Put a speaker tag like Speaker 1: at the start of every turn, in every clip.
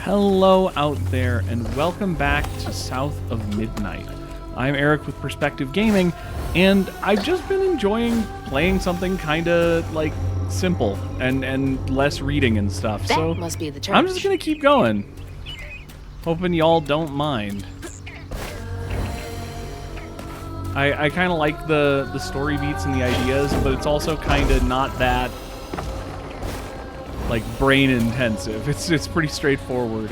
Speaker 1: Hello out there, and welcome back to South of Midnight. I'm Eric with Perspective Gaming, and I've just been enjoying playing something kinda, like, simple and less reading and stuff,
Speaker 2: That
Speaker 1: so
Speaker 2: must be the church.
Speaker 1: I'm just gonna keep going. Hoping y'all don't mind. I kinda like the story beats and the ideas, but it's also kinda not that like brain intensive. It's pretty straightforward.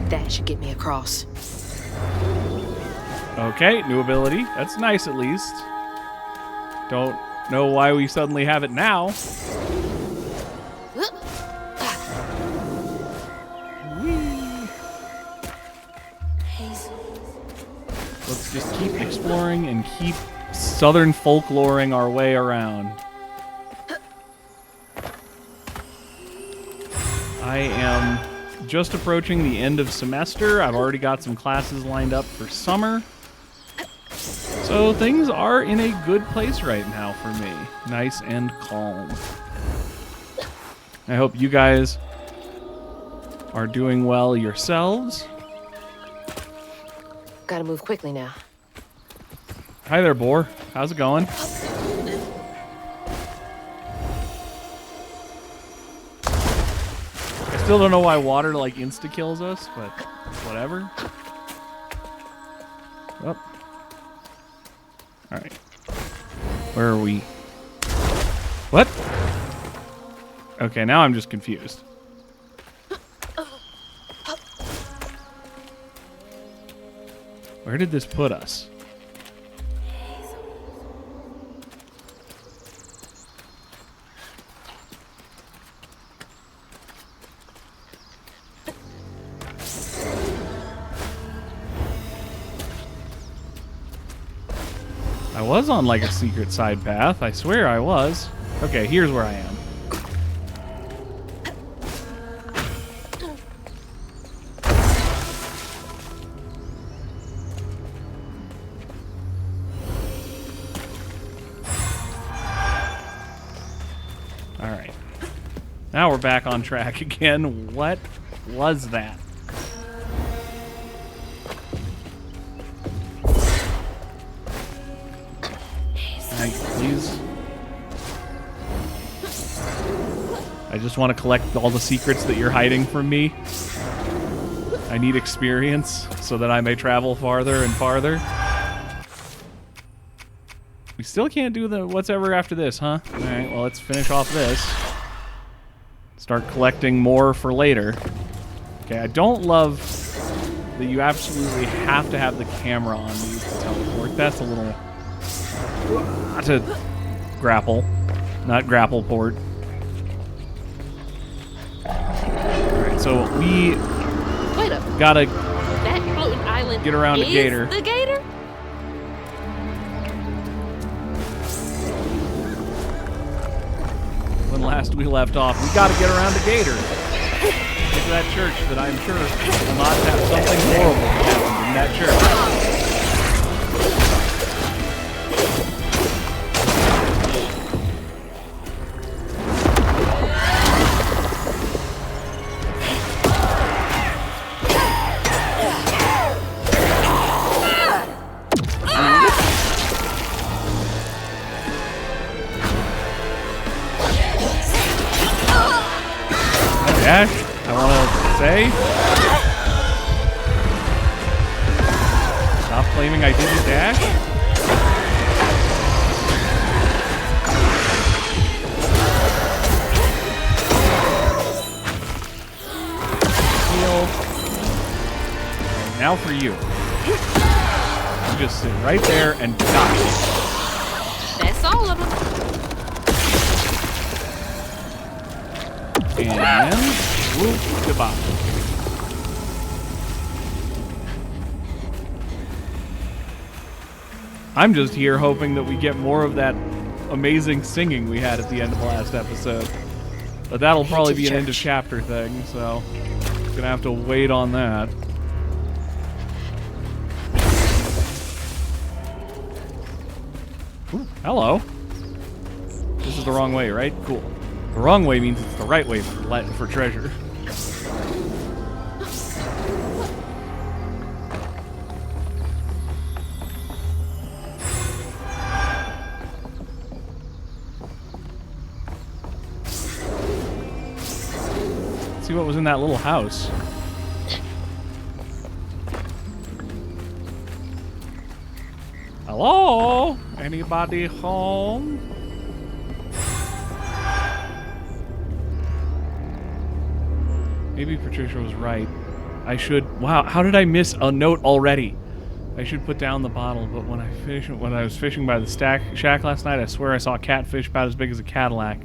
Speaker 2: That should get me across.
Speaker 1: Okay, new ability. That's nice at least. Don't know why we suddenly have it now. Whee. Let's just keep exploring and keep southern folkloring our way around. I am just approaching the end of semester. I've already got some classes lined up for summer. So things are in a good place right now for me. Nice and calm. I hope you guys are doing well yourselves.
Speaker 2: Gotta move quickly now.
Speaker 1: Hi there, Boar. How's it going? Still don't know why water like insta kills us, but whatever. Oh. All right. Where are we? What? Okay, now I'm just confused. Where did this put us? I was on like a secret side path. I swear I was. Okay, here's where I am. All right. Now we're back on track again. What was that? Please. I just want to collect all the secrets that you're hiding from me. I need experience so that I may travel farther and farther. We still can't do the what's ever after this, huh? Alright, well, let's finish off this. Start collecting more for later. Okay, I don't love that you absolutely have to have the camera on to use the teleport. That's a little... to grapple, not grapple port. Alright, so we gotta
Speaker 2: that floating island
Speaker 1: get around to
Speaker 2: is
Speaker 1: Gator.
Speaker 2: The Gator?
Speaker 1: When last we left off, we gotta get around to Gator. Get to that church that I'm sure will not have something horrible happen in that church. Dash, I want to say, stop claiming I didn't dash. Heal. Now for you. You just sit right there and die.
Speaker 2: That's all of them.
Speaker 1: And whoop, goodbye. I'm just here hoping that we get more of that amazing singing we had at the end of the last episode. But that'll probably be an end of chapter thing, so gonna have to wait on that. Ooh, hello. This is the wrong way, right? Cool. The wrong way means it's the right way for treasure. Let's see what was in that little house. Hello? Anybody home? Maybe Patricia was right. I should... Wow, how did I miss a note already? I should put down the bottle, but when I was fishing by the shack last night, I swear I saw a catfish about as big as a Cadillac.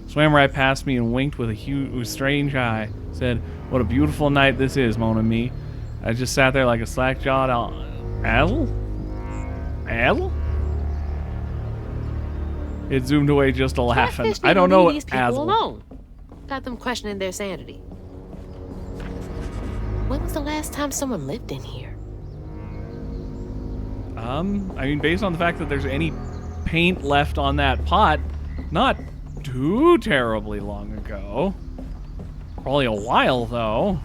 Speaker 1: Swam right past me and winked with a huge, strange eye. Said, "What a beautiful night this is, mon ami." I just sat there like a slack-jawed Azel? It zoomed away just a laughing.
Speaker 2: Catfish
Speaker 1: I don't know
Speaker 2: leave these people
Speaker 1: Azel.
Speaker 2: alone. Got them questioning their sanity. When was the last time someone lived in here?
Speaker 1: I mean, based on the fact that there's any paint left on that pot, not too terribly long ago. Probably a while, though.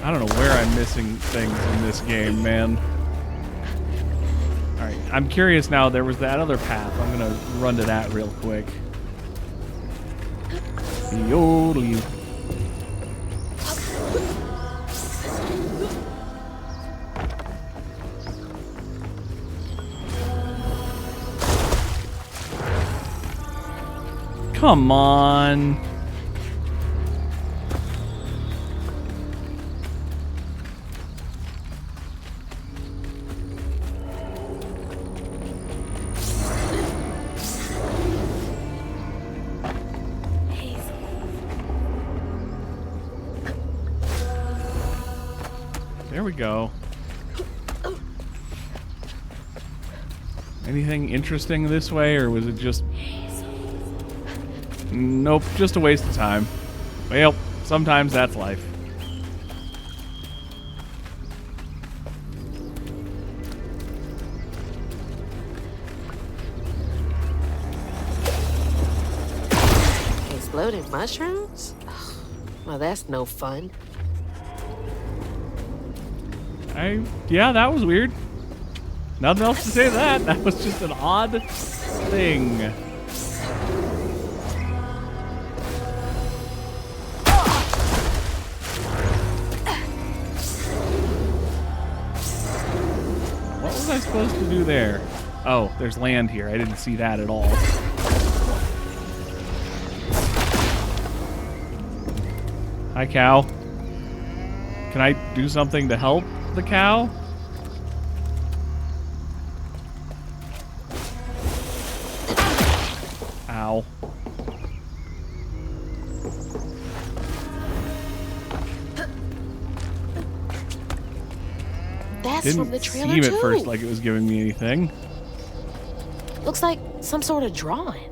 Speaker 1: I don't know where I'm missing things in this game, man. Alright, I'm curious now. There was that other path. I'm gonna run to that real quick. Yodely. Come on. There we go. Anything interesting this way, or was it just... Nope, just a waste of time. Well, sometimes that's life.
Speaker 2: Exploded mushrooms? Well, that's no fun.
Speaker 1: Yeah, that was weird. Nothing else to say to that. That was just an odd thing. What was I supposed to do there? Oh, there's land here. I didn't see that at all. Hi, cow. Can I do something to help the cow? Ow.
Speaker 2: That's from the
Speaker 1: Didn't
Speaker 2: trailer
Speaker 1: seem
Speaker 2: too.
Speaker 1: at first like it was giving me anything.
Speaker 2: Looks like some sort of drawing.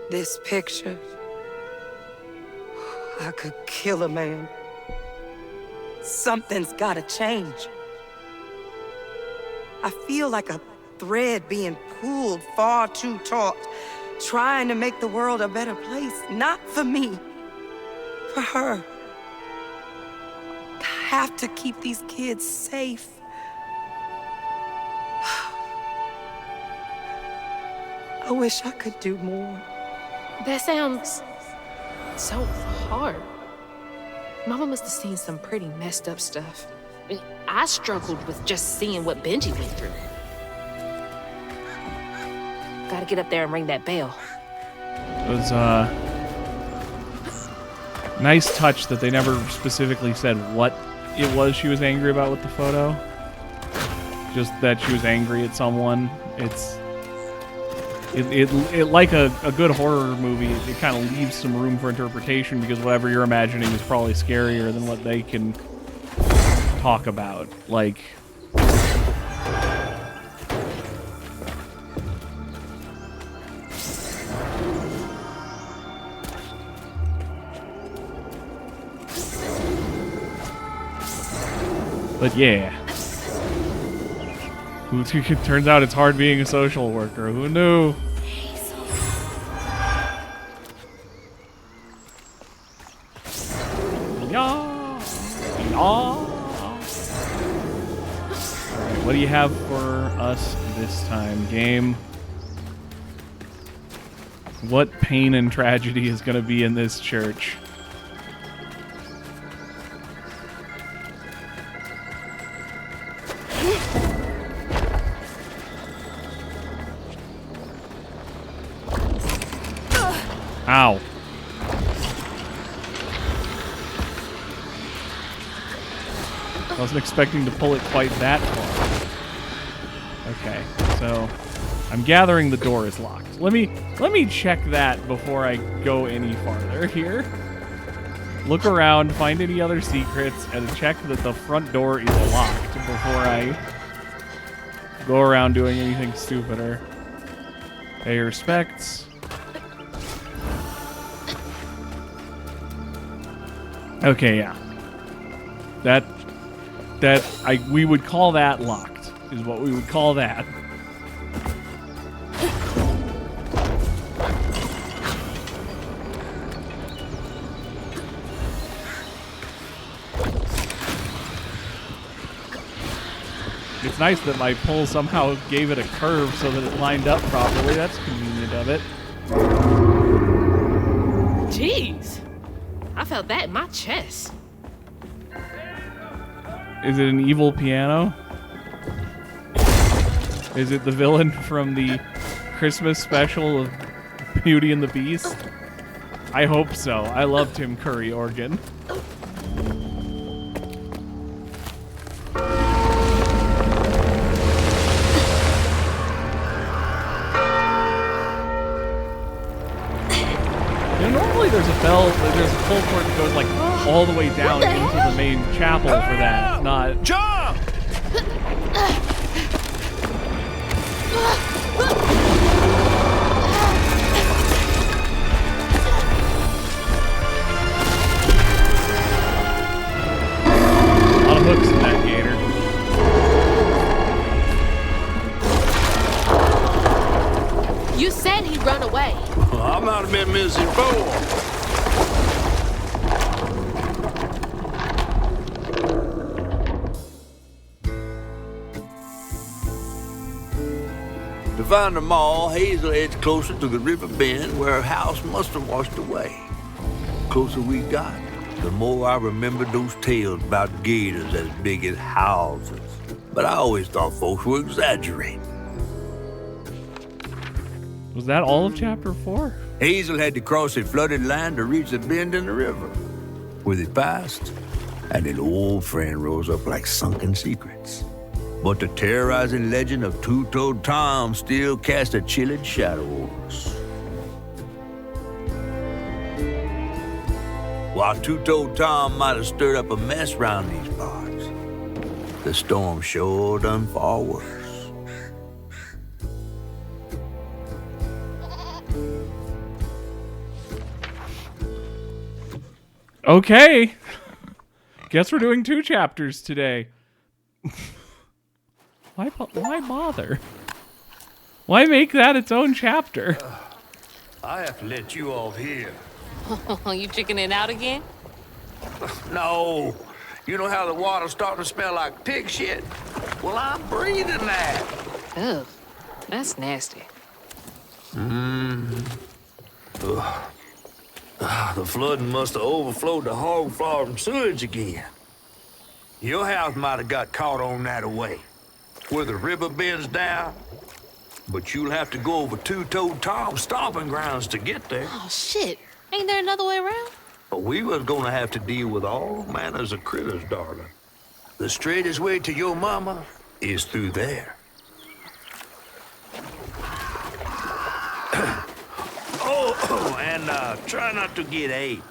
Speaker 3: This picture, I could kill a man. Something's gotta change. I feel like a thread being pulled far too taut, trying to make the world a better place. Not for me, for her. I have to keep these kids safe. I wish I could do more.
Speaker 2: That sounds so hard. Mama must have seen some pretty messed up stuff. I mean, I struggled with just seeing what Benji went through. Gotta get up there and ring that bell.
Speaker 1: It was nice touch that they never specifically said what it was she was angry about with the photo. Just that she was angry at someone. It like a good horror movie, it kind of leaves some room for interpretation because whatever you're imagining is probably scarier than what they can talk about. Like, But yeah. It turns out it's hard being a social worker. Who knew? Yeah. Alright, what do you have for us this time, game? What pain and tragedy is going to be in this church? Ow. I wasn't expecting to pull it quite that far. Okay, so I'm gathering the door is locked. Let me check that before I go any farther here. Look around, find any other secrets, and check that the front door is locked before I go around doing anything stupider. Pay your respects. Okay, yeah. We would call that locked, is what we would call that. It's nice that my pull somehow gave it a curve so that it lined up properly. That's convenient of it.
Speaker 2: Jeez. I felt that in my chest.
Speaker 1: Is it an evil piano? Is it the villain from the Christmas special of Beauty and the Beast? I hope so. I love Tim Curry organ. Normally there's a bell, there's a pull cord that goes like all the way down into the main chapel for that, not...
Speaker 4: Jump!
Speaker 1: A lot of hooks in that gator.
Speaker 2: You said he'd run away.
Speaker 4: I might have been missing before. To find them all, Hazel heads closer to the river bend where her house must have washed away. The closer we got, the more I remembered those tales about gators as big as houses. But I always thought folks were exaggerating.
Speaker 1: Was that all of chapter 4?
Speaker 4: Hazel had to cross a flooded land to reach the bend in the river. Where they passed, and an old friend rose up like sunken secrets. But the terrorizing legend of Two-Toed Tom still cast a chilling shadow over us. While Two-Toed Tom might have stirred up a mess round these parts, the storm sure done far worse.
Speaker 1: Okay. Guess we're doing 2 chapters today. Why bother? Why make that its own chapter?
Speaker 4: I have to let you off here.
Speaker 2: You chickening out again?
Speaker 4: No. You know how the water's starting to smell like pig shit? Well, I'm breathing that.
Speaker 2: Ugh, that's nasty.
Speaker 4: The flooding must have overflowed the hog farm sewage again. Your house might have got caught on that away, where the river bends down. But you'll have to go over Two-Toed Tom's stomping grounds to get there.
Speaker 2: Oh, shit. Ain't there another way around?
Speaker 4: But we was gonna have to deal with all manners of critters, darling. The straightest way to your mama is through there. And try not to get ate.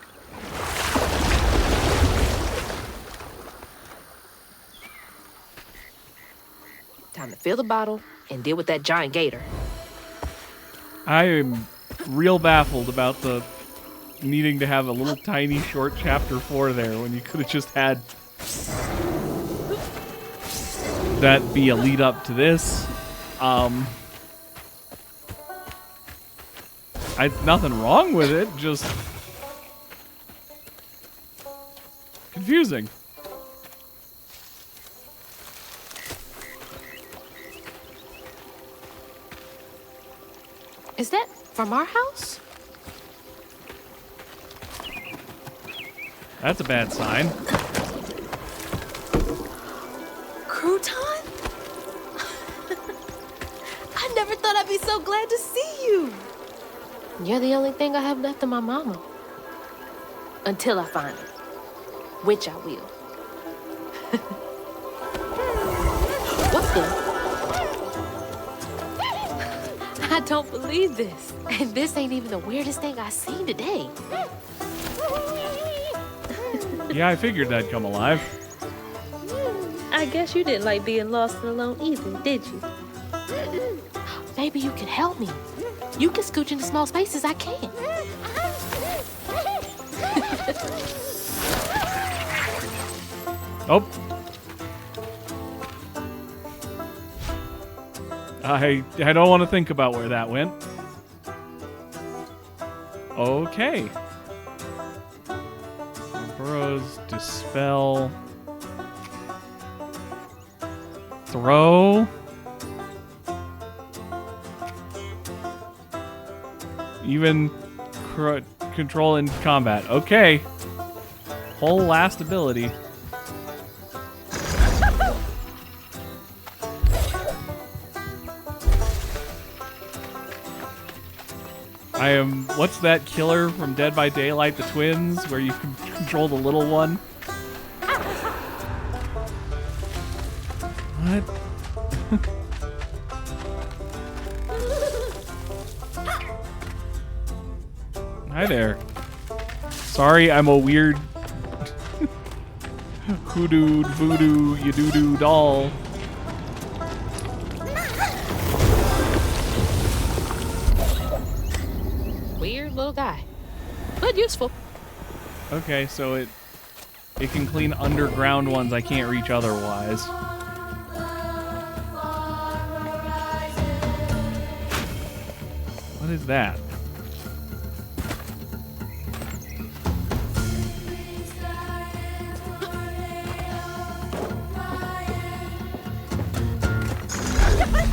Speaker 2: Time to fill the bottle and deal with that giant gator.
Speaker 1: I am real baffled about the needing to have a little tiny short chapter 4 there when you could have just had that be a lead up to this? Nothing wrong with it, just confusing.
Speaker 2: Is that from our house?
Speaker 1: That's a bad sign.
Speaker 2: Crouton? I never thought I'd be so glad to see you. You're the only thing I have left of my mama. Until I find her. Which I will. What the? I don't believe this. And this ain't even the weirdest thing I've seen today.
Speaker 1: Yeah, I figured that'd come alive.
Speaker 2: I guess you didn't like being lost and alone either, did you? Maybe you can help me. You can scooch into small spaces I can't.
Speaker 1: Oh. I don't want to think about where that went. Okay. Burrows, dispel. Throw. Even control in combat. Okay. Whole last ability. I am... What's that killer from Dead by Daylight, the twins, where you can control the little one? What? Hi there. Sorry, I'm a weird hoodoo, voodoo, you-doo-doo doll.
Speaker 2: Weird little guy. But useful.
Speaker 1: Okay, so it can clean underground ones I can't reach otherwise. What is that?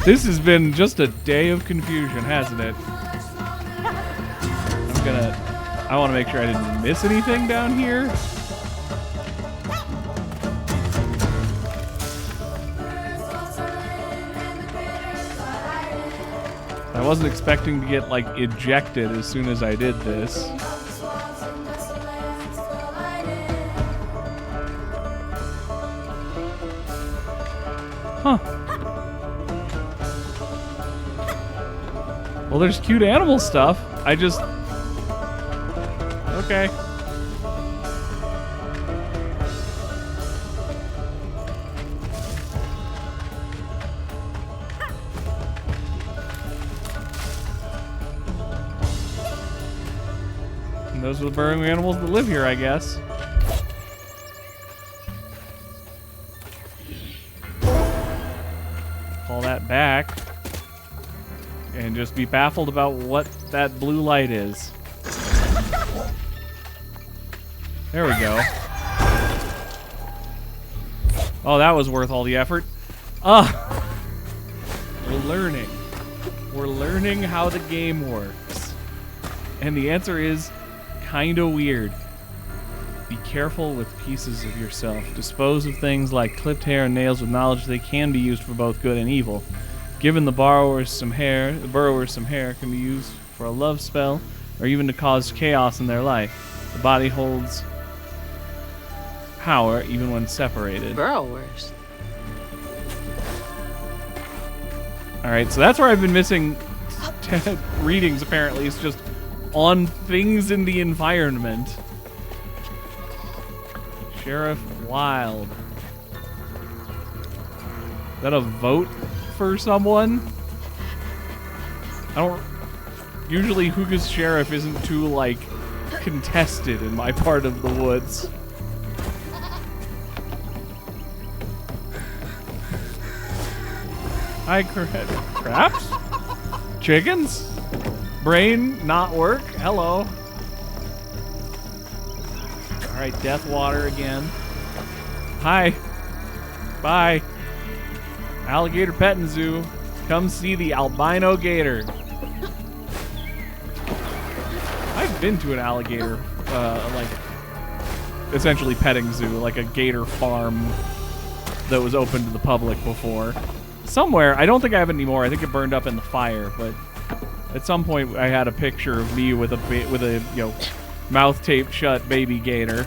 Speaker 1: This has been just a day of confusion, hasn't it? I want to make sure I didn't miss anything down here. I wasn't expecting to get, like, ejected as soon as I did this. Huh. Well, there's cute animal stuff. I just... Okay. And those are the burrowing animals that live here, I guess. Call that back. And just be baffled about what that blue light is. There we go. Oh, that was worth all the effort. We're learning. We're learning how the game works. And the answer is kinda weird. Be careful with pieces of yourself. Dispose of things like clipped hair and nails with knowledge they can be used for both good and evil. Given the borrower some hair can be used for a love spell or even to cause chaos in their life. The body holds power even when separated.
Speaker 2: Burrowers.
Speaker 1: Alright, so that's where I've been missing readings, apparently. It's just on things in the environment. Sheriff Wild. Is that a vote for someone? I don't... Usually Hooga's sheriff isn't too, like, contested in my part of the woods. Hi, crabs? Chickens? Brain not work? Hello. Alright, death water again. Hi. Bye. Alligator petting zoo. Come see the albino gator. I've been to an alligator, like, essentially petting zoo, like a gator farm that was open to the public before. Somewhere, I don't think I have it anymore. I think it burned up in the fire, but at some point I had a picture of me with a you know, mouth taped shut baby gator.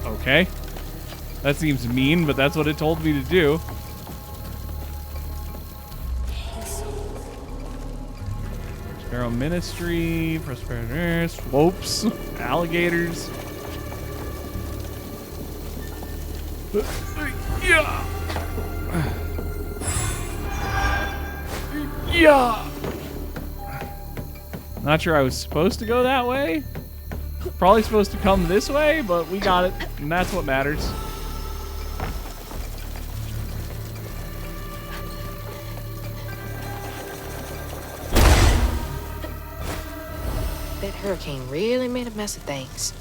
Speaker 1: Okay. That seems mean, but that's what it told me to do. Sparrow Ministry, Prosperity, Swopes, alligators. Yeah. Yeah. Not sure I was supposed to go that way. Probably supposed to come this way, but we got it, and that's what matters.
Speaker 2: That hurricane really made a mess of things.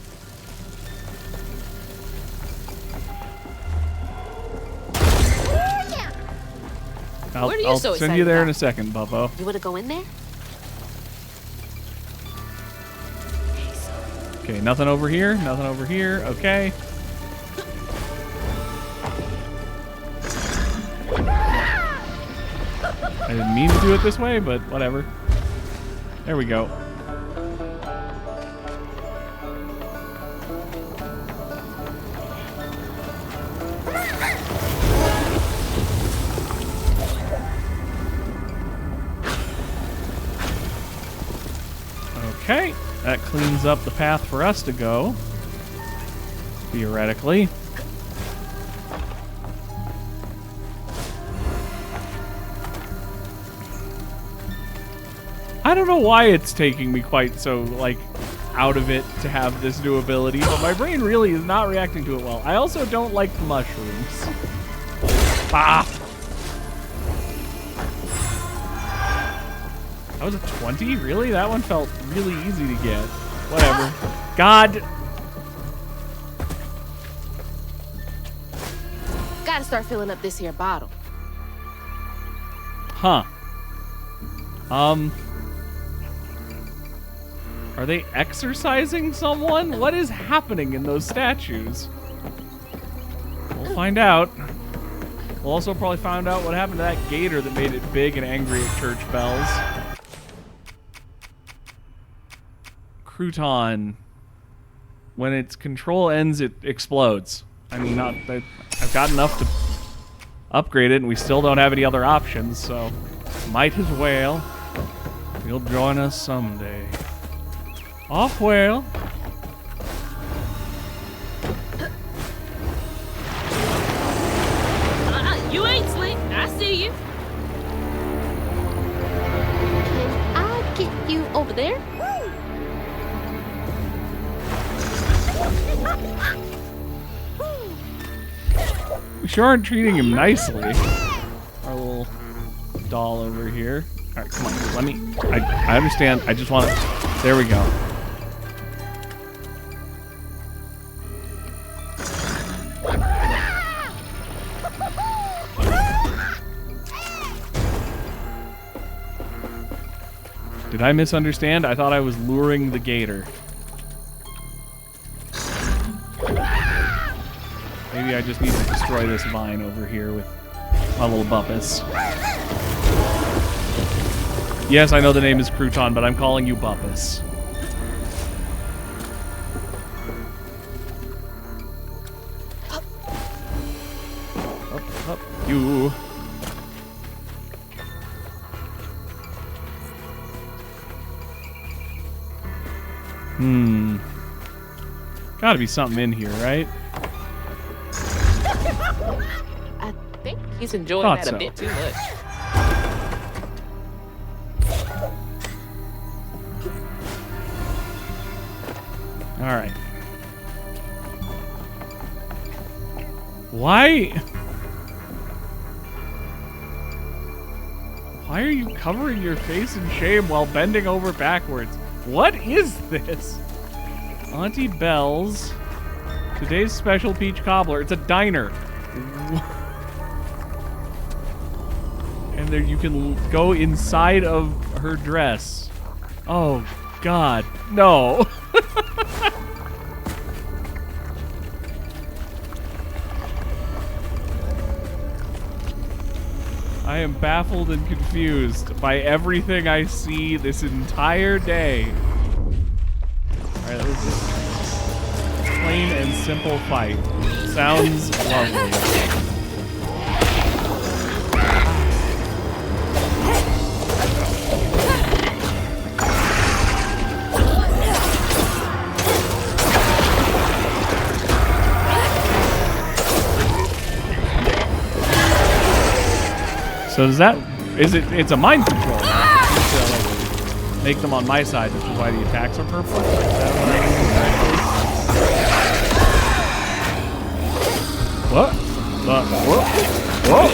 Speaker 2: What are you
Speaker 1: I'll
Speaker 2: so
Speaker 1: send
Speaker 2: excited
Speaker 1: you there in
Speaker 2: about?
Speaker 1: a second, Bubbo.
Speaker 2: You want to go in there?
Speaker 1: Okay, nothing over here. Nothing over here. Okay. I didn't mean to do it this way, but whatever. There we go. Okay, that cleans up the path for us to go, theoretically. I don't know why it's taking me quite so, like, out of it to have this new ability, but my brain really is not reacting to it well. I also don't like the mushrooms. Ah! That was a 20? Really? That one felt really easy to get. Whatever. God!
Speaker 2: Gotta start filling up this here bottle.
Speaker 1: Huh. Are they exercising someone? What is happening in those statues? We'll find out. We'll also probably find out what happened to that gator that made it big and angry at church bells. Crouton. When its control ends, it explodes. I mean, I've got enough to upgrade it, and we still don't have any other options, so might as well. You'll join us someday. Off whale.
Speaker 2: You ain't slick. I see you. Can I get you over there?
Speaker 1: We sure aren't treating him nicely. Our little doll over here. All right, come on. Let me. I understand. I just want to. There we go. Did I misunderstand? I thought I was luring the gator. Maybe I just need to destroy this vine over here with my little Bumpus. Yes, I know the name is Crouton, but I'm calling you Bumpus. Up, you. Gotta be something in here, right?
Speaker 2: I think he's enjoying
Speaker 1: Thought
Speaker 2: that a
Speaker 1: so.
Speaker 2: bit too much.
Speaker 1: All right. Why? Why are you covering your face in shame while bending over backwards? What is this? Auntie Belle's today's special peach cobbler. It's a diner. And there you can go inside of her dress. Oh, God. No. I am baffled and confused by everything I see this entire day. Alright, let's just plain and simple fight. Sounds lovely. So does that, it's a mind control. To make them on my side, which is why the attacks are purple. Is that what? Whoa.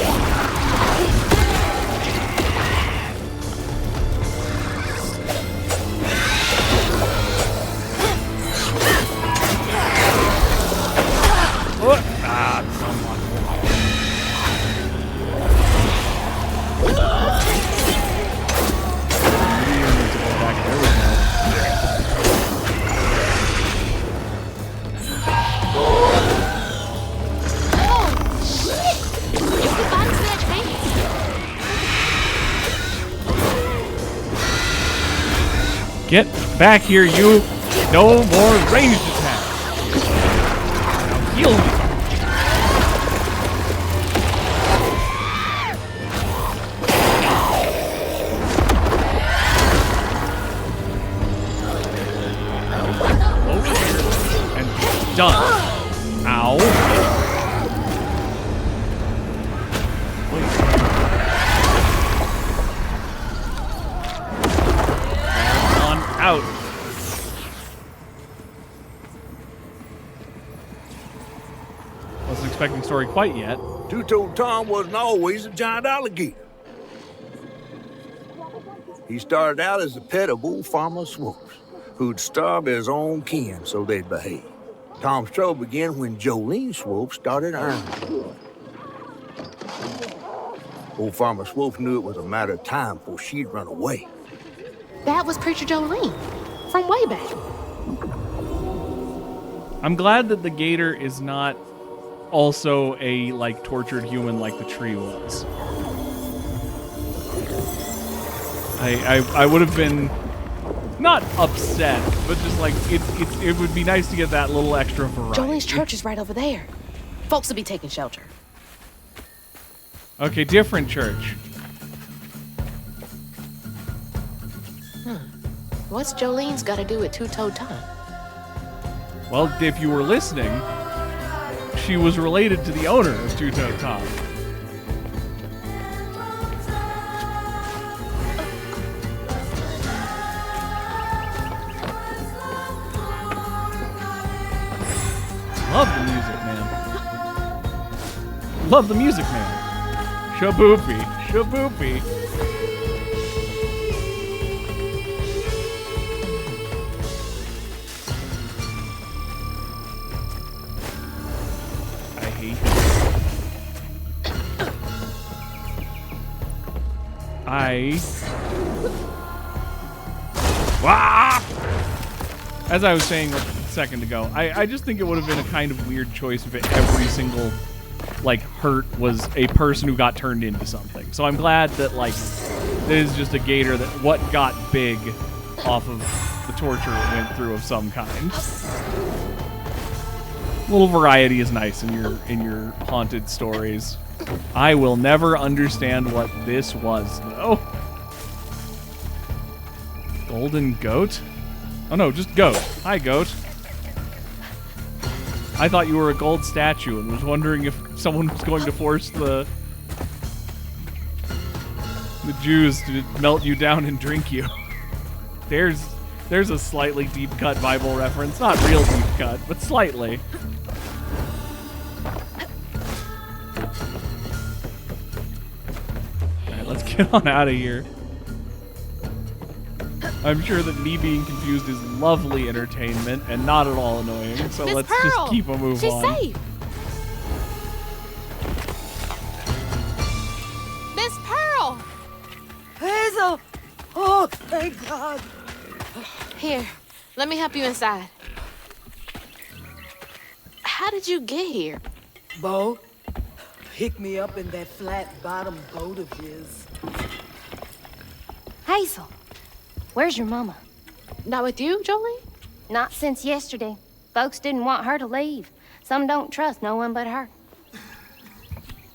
Speaker 1: Get back here, you! No more ranged attacks! Now heal me! Over here and done. Ow. Out. Wasn't expecting story quite yet.
Speaker 4: Two-Toed Tom wasn't always a giant alligator. He started out as a pet of old Farmer Swoops, who'd starve his own kin so they'd behave. Tom's trouble began when Jolene Swope started earning. Old Farmer Swope knew it was a matter of time before she'd run away.
Speaker 2: That was Preacher Jolene from way back.
Speaker 1: I'm glad that the gator is not also a, like, tortured human like the tree was. I would have been not upset, but just like it would be nice to get that little extra variety.
Speaker 2: Jolene's church is right over there. Folks will be taking shelter.
Speaker 1: Okay, different church.
Speaker 2: What's Jolene's got to do with Two-Toed Tom?
Speaker 1: Well, if you were listening, she was related to the owner of Two-Toed Tom. Love the music, man. Love the music, man. Shaboopy. Shaboopy. As I was saying a second ago, I just think it would have been a kind of weird choice if every single, like, hurt was a person who got turned into something. So I'm glad that, like, this is just a gator that what got big off of the torture it went through of some kind. A little variety is nice in your haunted stories. I will never understand what this was, though. Golden goat? Oh no, just goat. Hi, goat. I thought you were a gold statue and was wondering if someone was going to force the Jews to melt you down and drink you. There's There's a slightly deep cut Bible reference. Not real deep cut, but slightly. Alright, let's get on out of here. I'm sure that me being confused is lovely entertainment and not at all annoying, so
Speaker 2: Miss
Speaker 1: let's
Speaker 2: Pearl,
Speaker 1: just keep a move
Speaker 2: she's
Speaker 1: on.
Speaker 2: safe. Miss Pearl!
Speaker 3: Hazel! Oh, thank God.
Speaker 2: Here, let me help you inside. How did you get here?
Speaker 3: Bo, pick me up in that flat-bottom boat of his.
Speaker 5: Hazel, where's your mama?
Speaker 2: Not with you, Jolie?
Speaker 5: Not since yesterday. Folks didn't want her to leave. Some don't trust no one but her.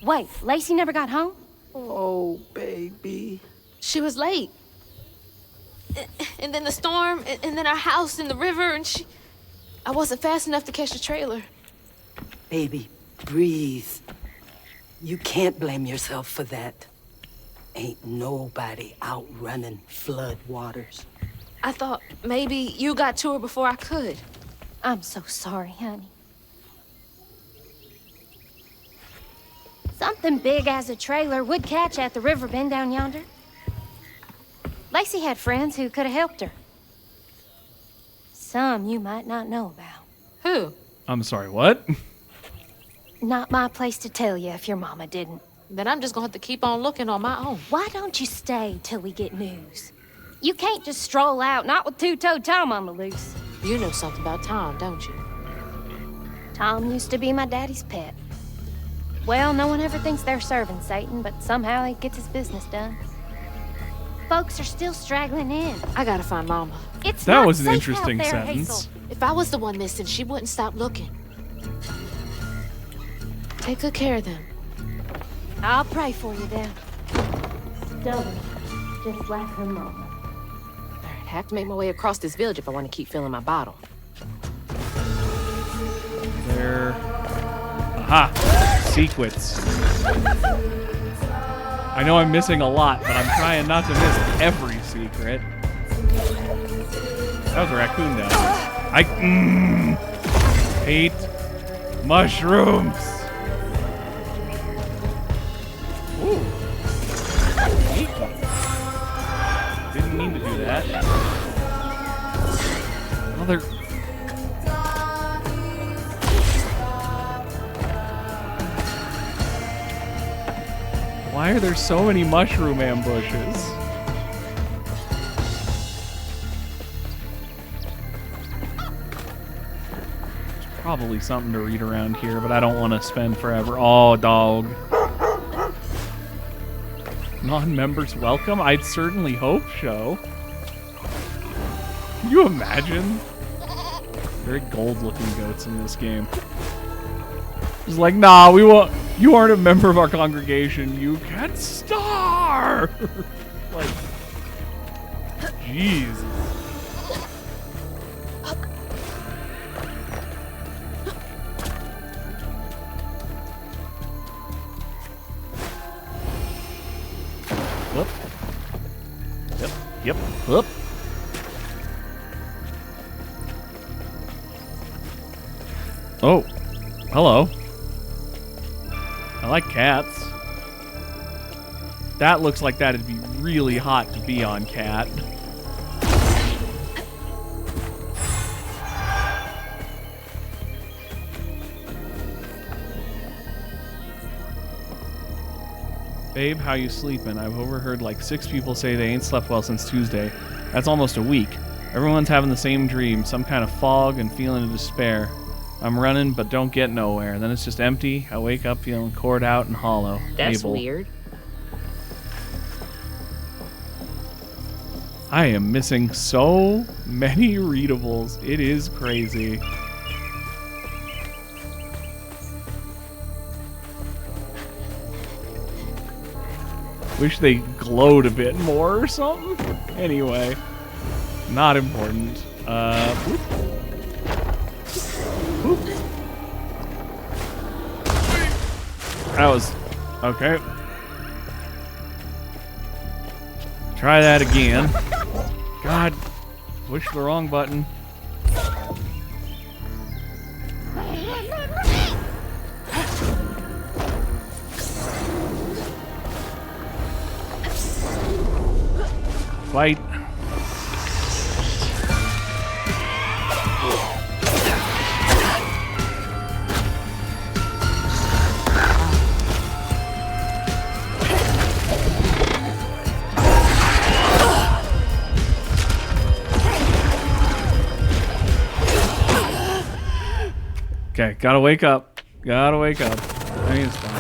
Speaker 5: Wait, Lacey never got home?
Speaker 3: Oh, baby.
Speaker 2: She was late. And then the storm, and then our house in the river, and I wasn't fast enough to catch the trailer.
Speaker 3: Baby, breathe. You can't blame yourself for that. Ain't nobody outrunning flood waters.
Speaker 2: I thought maybe you got to her before I could.
Speaker 5: I'm so sorry, honey. Something big as a trailer would catch at the river bend down yonder. Lacey had friends who could have helped her. Some you might not know about.
Speaker 2: Who?
Speaker 1: I'm sorry, what?
Speaker 5: Not my place to tell you if your mama didn't.
Speaker 2: Then I'm just gonna have to keep on looking on my own.
Speaker 5: Why don't you stay till we get news? You can't just stroll out, not with two-toed Tom on the loose.
Speaker 2: You know something about Tom, don't you?
Speaker 5: Tom used to be my daddy's pet. Well, no one ever thinks they're serving Satan, but somehow he gets his business done. Folks are still straggling in.
Speaker 2: I gotta find Mama.
Speaker 5: It's
Speaker 1: That
Speaker 5: not
Speaker 1: was an
Speaker 5: safe
Speaker 1: interesting
Speaker 5: out there,
Speaker 1: sentence.
Speaker 5: Hazel.
Speaker 2: If I was the one missing, she wouldn't stop looking. Take good care of them.
Speaker 5: I'll pray for you then. Stubborn, just like her mama.
Speaker 2: All right, I have to make my way across this village if I want to keep filling my bottle.
Speaker 1: There. Aha! Sequence. I know I'm missing a lot, but I'm trying not to miss every secret. That was a raccoon down there. I hate mushrooms. Ooh. Didn't mean to do that. Mother. Why are there so many mushroom ambushes? There's probably something to read around here, but I don't want to spend forever. Oh, dog. Non-members welcome? I'd certainly hope so. Can you imagine? Very gold-looking goats in this game. It's like, nah, we won't. You aren't a member of our congregation. You can starve. Like, jeez. Whoop. Yep. Whoop. Oh. Hello. I like cats. That looks like that'd be really hot to be on, cat. Babe, how you sleeping? I've overheard like 6 people say they ain't slept well since Tuesday. That's almost a week. Everyone's having the same dream, some kind of fog and feeling of despair. I'm running, but don't get nowhere. Then it's just empty. I wake up feeling cored out and hollow.
Speaker 2: That's
Speaker 1: Abel.
Speaker 2: weird.
Speaker 1: I am missing so many readables. It is crazy. Wish they glowed a bit more or something. Anyway, not important. Whoop. Whoop. That was okay. Try that again. God, Push the wrong button. Fight. Okay, gotta wake up. Gotta wake up. I mean, it's fine.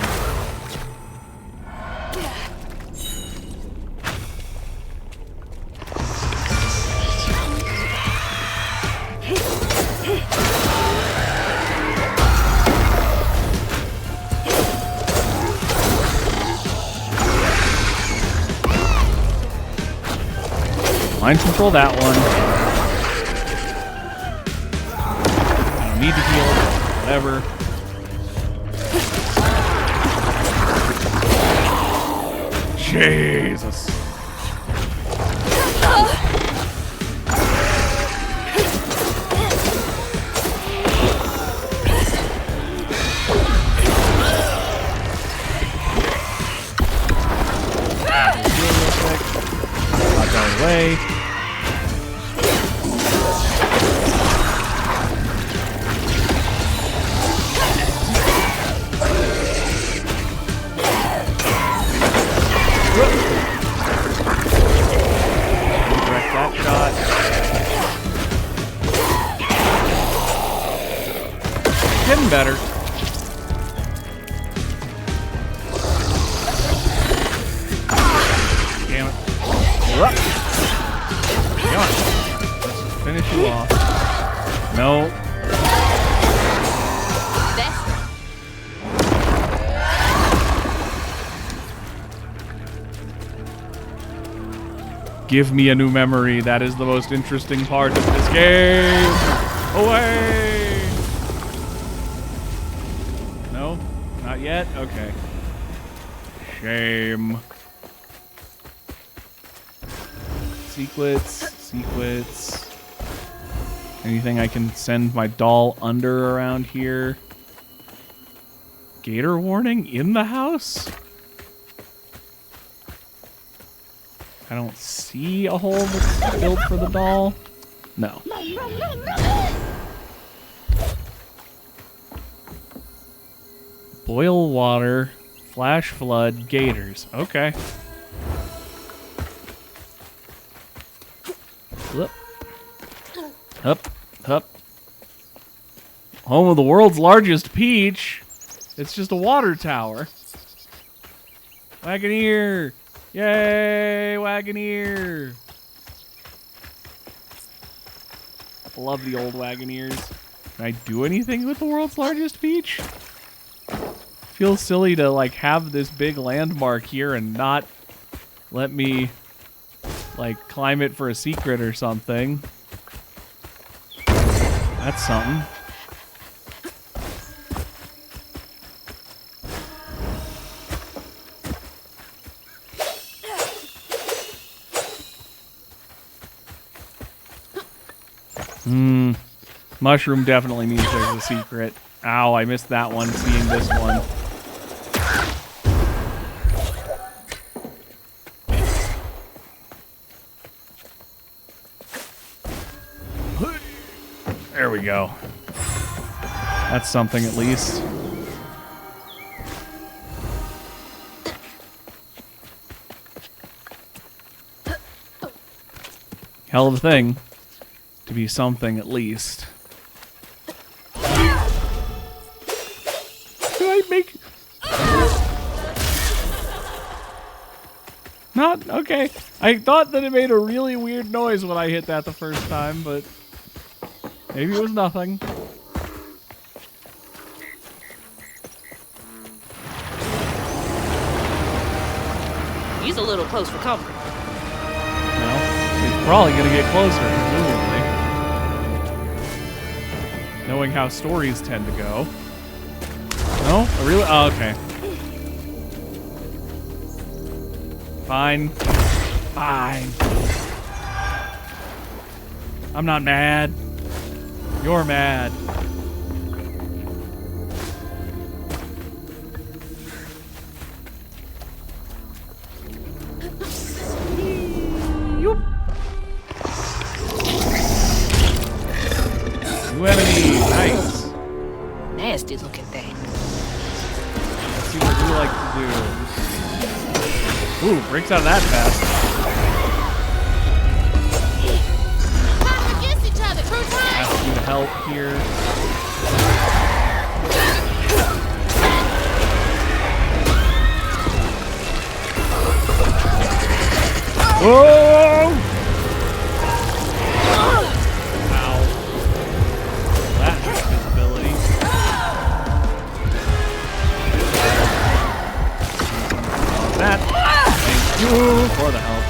Speaker 1: Mind control that one. I don't need to heal. Whatever. Jesus. Knock that away. Direct that shot. Getting better. Damn it. Come on. Let's finish you off. No. Give me a new memory. That is the most interesting part of this game. Away! No? Not yet? Okay. Shame. Secrets. Anything I can send my doll under around here? Gator warning in the house? I don't see a hole that's built for the doll. No. Boil water, flash flood, gators. Okay. Up. Home of the world's largest peach. It's just a water tower. Wagoneer. Yay, Wagoneer! I love the old Wagoneers. Can I do anything with the world's largest peach? Feels silly to like have this big landmark here and not let me like climb it for a secret or something. That's something. Mushroom definitely means there's a secret. Ow, I missed that one, seeing this one. There we go. That's something at least. Hell of a thing to be something at least. Not okay. I thought that it made a really weird noise when I hit that the first time, but maybe it was nothing.
Speaker 2: He's a little close for comfort.
Speaker 1: No, he's probably gonna get closer, presumably. Knowing how stories tend to go. No? Really? Oh, okay. Fine. I'm not mad. You're mad. Yoop. New enemy. Nice.
Speaker 2: Nasty looking thing.
Speaker 1: Let's see what we like to do. Ooh, breaks out of that fast.
Speaker 5: Time against each other, crew time!
Speaker 1: Ask you to help here. Whoa! Ow. That has visibility. That. Thank you for the help.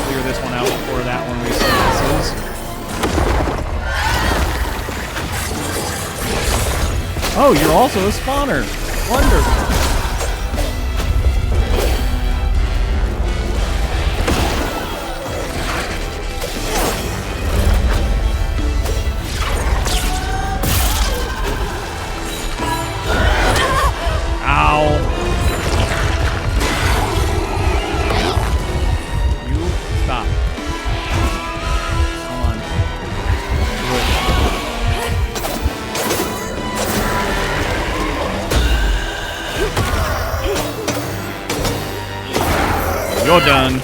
Speaker 1: Clear this one out before that one resurfaces. Oh, you're also a spawner. Wonderful. You're done.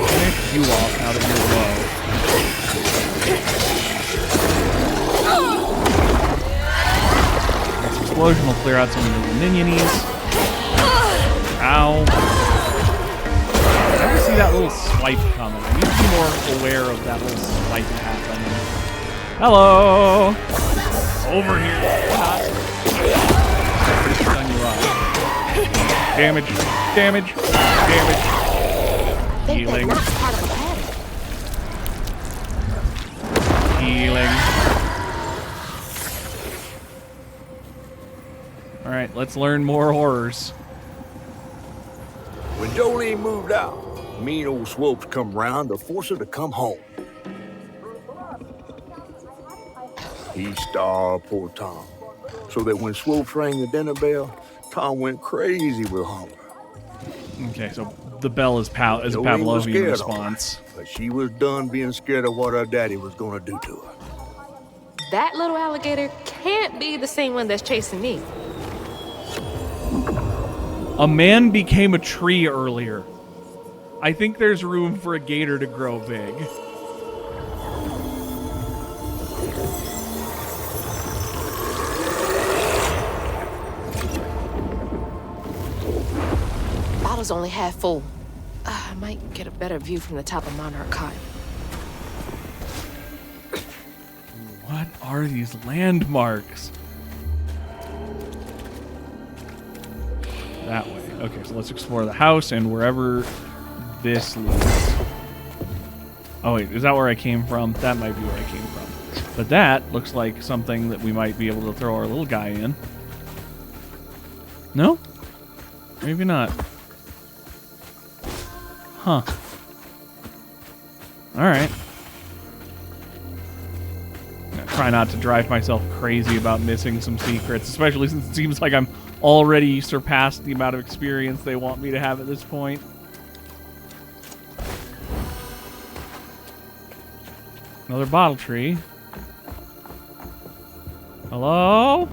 Speaker 1: Pick you off out of your low. This explosion will clear out some of the minionies. Ow. I never see that little swipe coming. I need to be more aware of that little swipe happening. Hello! Over here. Not. Stun you up. Damage. Damage. Damage. Healing.
Speaker 2: That's part of a pattern.
Speaker 1: Healing. Alright, let's learn more horrors.
Speaker 4: When Jolene moved out, mean old Swopes come round to force her to come home. He starved poor Tom, so that when Swopes rang the dinner bell, Tom went crazy with hunger.
Speaker 1: Okay, so the bell is a
Speaker 4: Jolene was
Speaker 1: Pavlovian
Speaker 4: scared,
Speaker 1: response.
Speaker 4: all right, but she was done being scared of what her daddy was gonna do to her.
Speaker 2: That little alligator can't be the same one that's chasing me.
Speaker 1: A man became a tree earlier. I think there's room for a gator to grow big.
Speaker 2: Bottle's only half full. I might get a better view from the top of Monarch Cot.
Speaker 1: What are these landmarks? That way. Okay, so let's explore the house and wherever this leads. Oh wait, is that where I came from? That might be where I came from. But that looks like something that we might be able to throw our little guy in. No? Maybe not. Huh. Alright. Try not to drive myself crazy about missing some secrets, especially since it seems like I'm already surpassed the amount of experience they want me to have at this point. Another bottle tree. Hello?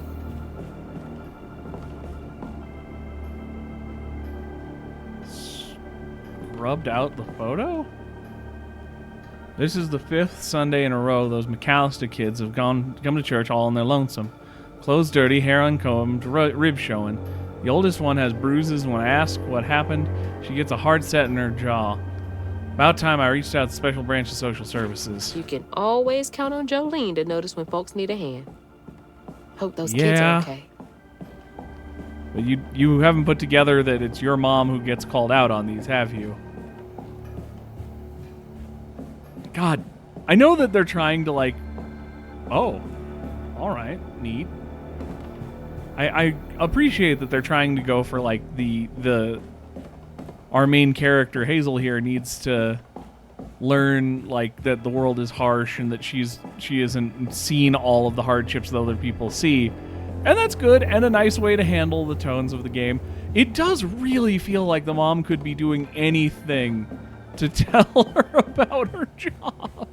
Speaker 1: Rubbed out the photo? This is the 5th Sunday in a row those McAllister kids have come to church all on their lonesome. Clothes dirty, hair uncombed, ribs showing. The oldest one has bruises, and when I ask what happened, she gets a hard set in her jaw. About time I reached out to the Special Branch of Social Services.
Speaker 2: You can always count on Jolene to notice when folks need a hand. Hope those kids are okay.
Speaker 1: But you haven't put together that it's your mom who gets called out on these, have you? God, I know that they're trying to, like... Oh. All right, neat. I appreciate that they're trying to go for like our main character Hazel here needs to learn like that the world is harsh and that she isn't seen all of the hardships that other people see, and that's good and a nice way to handle the tones of the game. It does really feel like the mom could be doing anything to tell her about her job.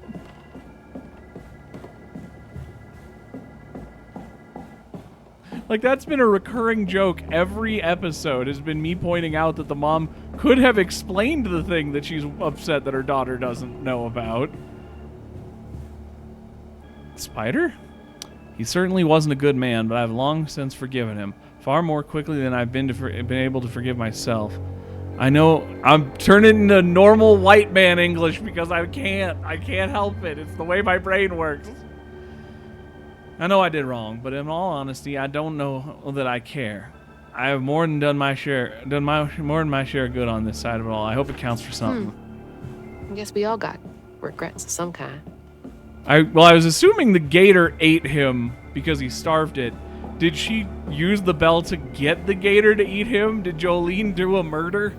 Speaker 1: Like, that's been a recurring joke every episode, has been me pointing out that the mom could have explained the thing that she's upset that her daughter doesn't know about. Spider? He certainly wasn't a good man, but I've long since forgiven him. Far more quickly than I've been able to forgive myself. I know I'm turning into normal white man English because I can't help it. It's the way my brain works. I know I did wrong, but in all honesty, I don't know that I care. I have more than done my share of good on this side of it all. I hope it counts for something.
Speaker 2: I guess we all got regrets of some kind.
Speaker 1: I was assuming the gator ate him because he starved it. Did she use the bell to get the gator to eat him? Did Jolene do a murder?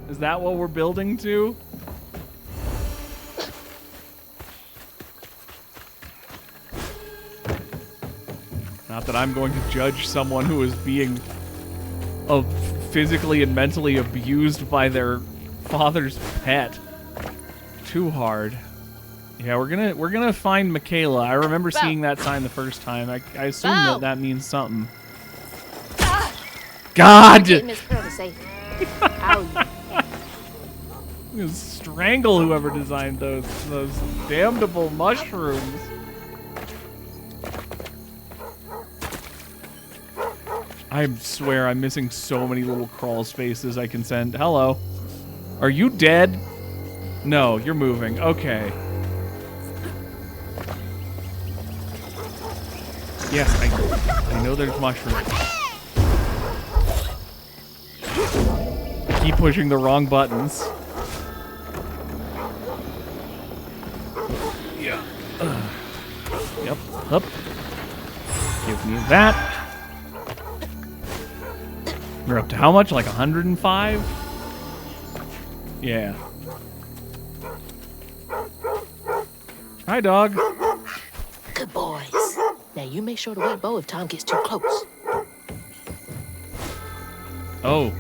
Speaker 1: Is that what we're building to? Not that I'm going to judge someone who is being physically and mentally abused by their father's pet too hard. Yeah, we're gonna find Michaela. I remember seeing that sign the first time. I assume that means something. God!
Speaker 2: Miss Pearl to safety.
Speaker 1: You strangle whoever designed those damnable mushrooms. I swear I'm missing so many little crawl spaces I can send. Hello. Are you dead? No, you're moving. Okay. Yes, I know there's mushrooms. Keep pushing the wrong buttons. Yeah. Yep. Up. Give me that. We're up to how much? Like 105? Yeah. Hi, dog.
Speaker 2: Good boys. Now you make sure to wait Bo if Tom gets too close.
Speaker 1: Oh.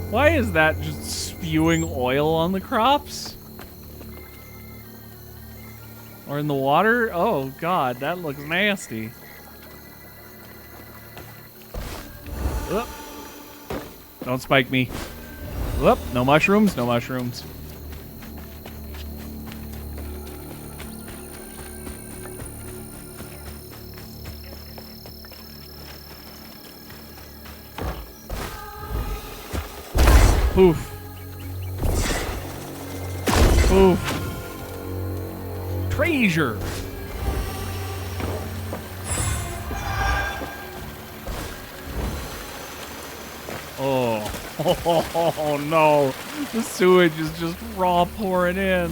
Speaker 1: Why is that just spewing oil on the crops? Or in the water? Oh, God, that looks nasty. Whoop. Don't spike me. Whoop. No mushrooms, no mushrooms. Poof. Poof. Treasure. Oh no. The sewage is just raw pouring in.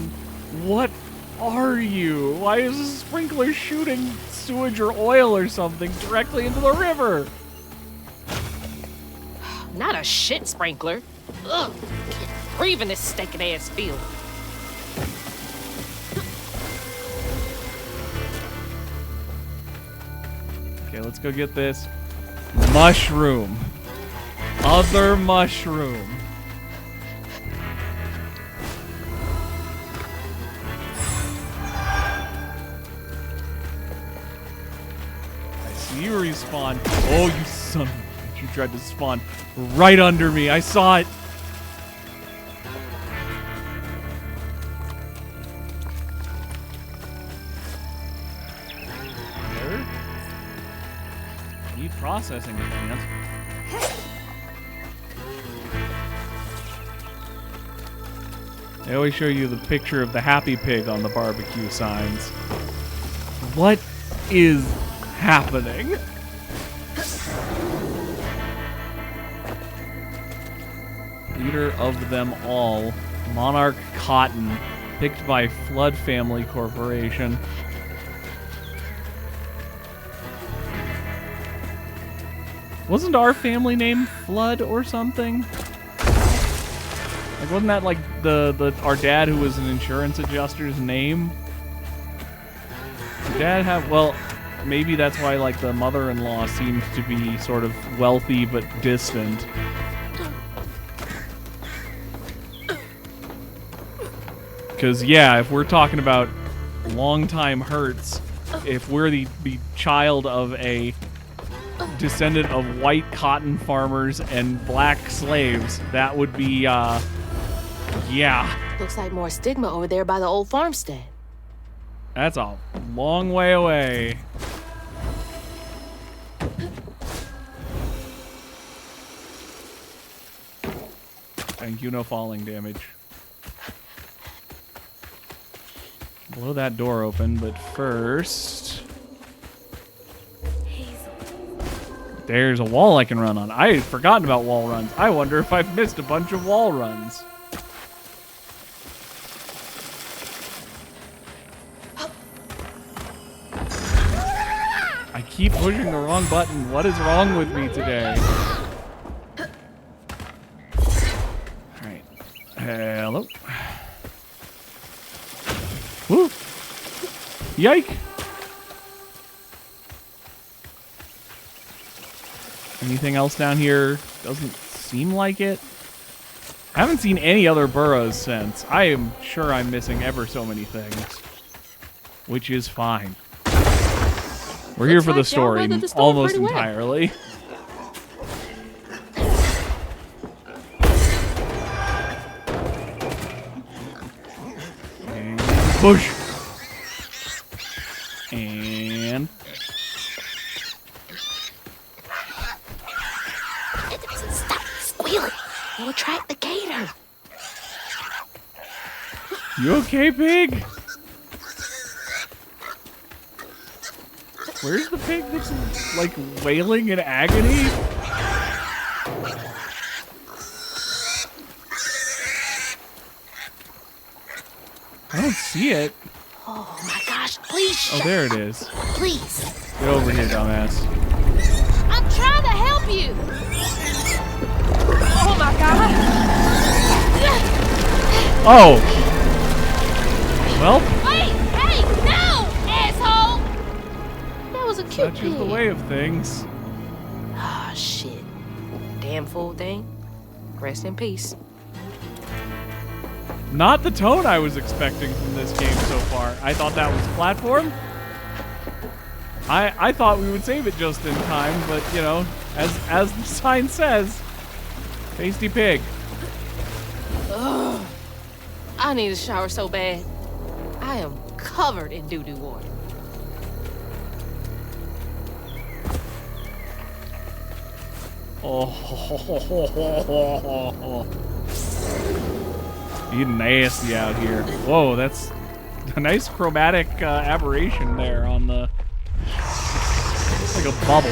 Speaker 1: What are you? Why is this sprinkler shooting sewage or oil or something directly into the river?
Speaker 2: Not a shit sprinkler. Ugh. Can't breathe in this stinking ass field.
Speaker 1: Okay, let's go get this mushroom. Other mushroom. I see you respawn. Oh, you son of a bitch. You tried to spawn right under me. I saw it. There. Need processing advance. They always show you the picture of the happy pig on the barbecue signs. What is happening? Leader of them all, Monarch Cotton, picked by Flood Family Corporation. Wasn't our family name Flood or something? Like, wasn't that like our dad who was an insurance adjuster's name? Did Dad have, well, maybe that's why like the mother-in-law seems to be sort of wealthy but distant. Because, yeah, if we're talking about long-time hurts, if we're the child of a descendant of white cotton farmers and black slaves, that would be, yeah.
Speaker 2: Looks like more stigma over there by the old farmstead.
Speaker 1: That's a long way away. Thank you, no falling damage. Blow that door open, but first... There's a wall I can run on. I had forgotten about wall runs. I wonder if I've missed a bunch of wall runs. I keep pushing the wrong button. What is wrong with me today? Alright. Hello. Woo! Yike! Anything else down here? Doesn't seem like it. I haven't seen any other burrows since. I am sure I'm missing ever so many things. Which is fine. We're here for the story almost entirely. And push. And
Speaker 2: Stop squealing. We'll attract the gator.
Speaker 1: you okay, pig? Where's the pig that's like wailing in agony? I don't see it.
Speaker 2: Oh my gosh, please
Speaker 1: Oh,
Speaker 2: shut
Speaker 1: there it
Speaker 2: up.
Speaker 1: is.
Speaker 2: Please.
Speaker 1: Get over here, dumbass.
Speaker 2: I'm trying to help you. Oh my god.
Speaker 1: Oh! Well,
Speaker 2: Wait, hey, no, asshole. That was a cute
Speaker 1: such is the way of things.
Speaker 2: Ah, shit. Damn fool thing. Rest in peace.
Speaker 1: Not the tone I was expecting from this game so far. I thought that was platform. I thought we would save it just in time, but you know, as the sign says, tasty pig.
Speaker 2: Ugh. I need a shower so bad. I am covered in doo-doo water.
Speaker 1: Oh, getting nasty out here. Whoa, that's a nice chromatic aberration there on the. It's like a bubble.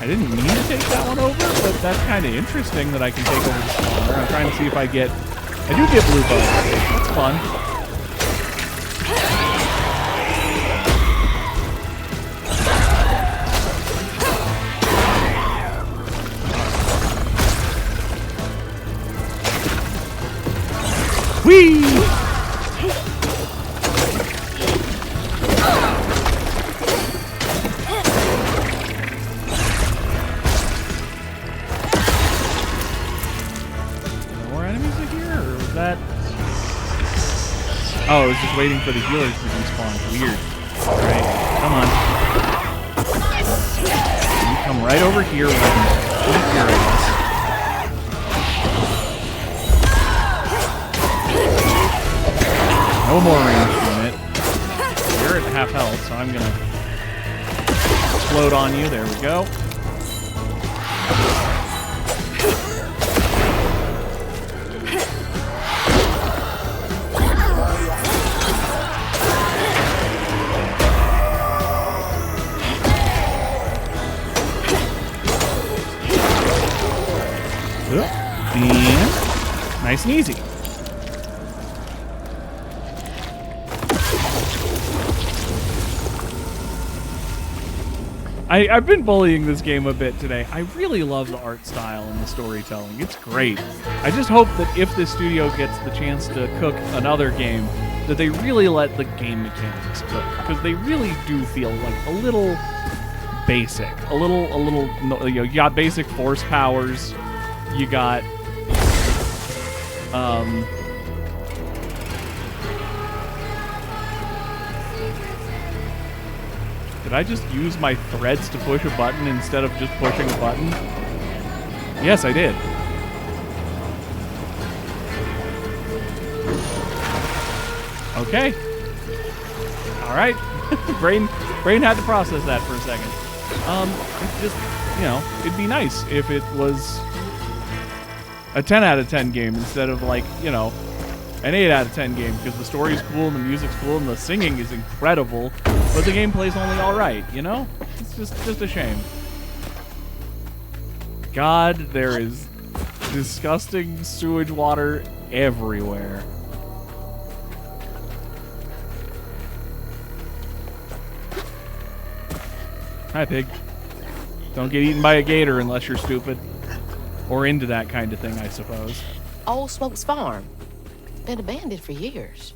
Speaker 1: I didn't mean to take that one over, but that's kind of interesting that I can take over the spawner. I'm trying to see if I get. I do get blue bugs. That's fun. Whee! More enemies in here, or was that? Oh, I was just waiting for the healers to respawn. Weird. Alright, come on. You come right over here with me. Right here, I guess. No more range from it. You're at half health, so I'm gonna explode on you. There we go. And nice and easy. I've been bullying this game a bit today. I really love the art style and the storytelling. It's great. I just hope that if this studio gets the chance to cook another game, that they really let the game mechanics cook, because they really do feel like a little basic. A little, you know, you got basic force powers. You got, did I just use my threads to push a button instead of just pushing a button? Yes, I did. Okay. All right. brain had to process that for a second. It's just, you know, it'd be nice if it was a 10 out of 10 game instead of, like, you know, an 8 out of 10 game, because the story's cool and the music's cool and the singing is incredible, but the gameplay's only all right, you know? It's just a shame. God, there is disgusting sewage water everywhere. Hi, pig. Don't get eaten by a gator unless you're stupid. Or into that kind of thing, I suppose.
Speaker 2: Old Smokes Farm. Been abandoned for years.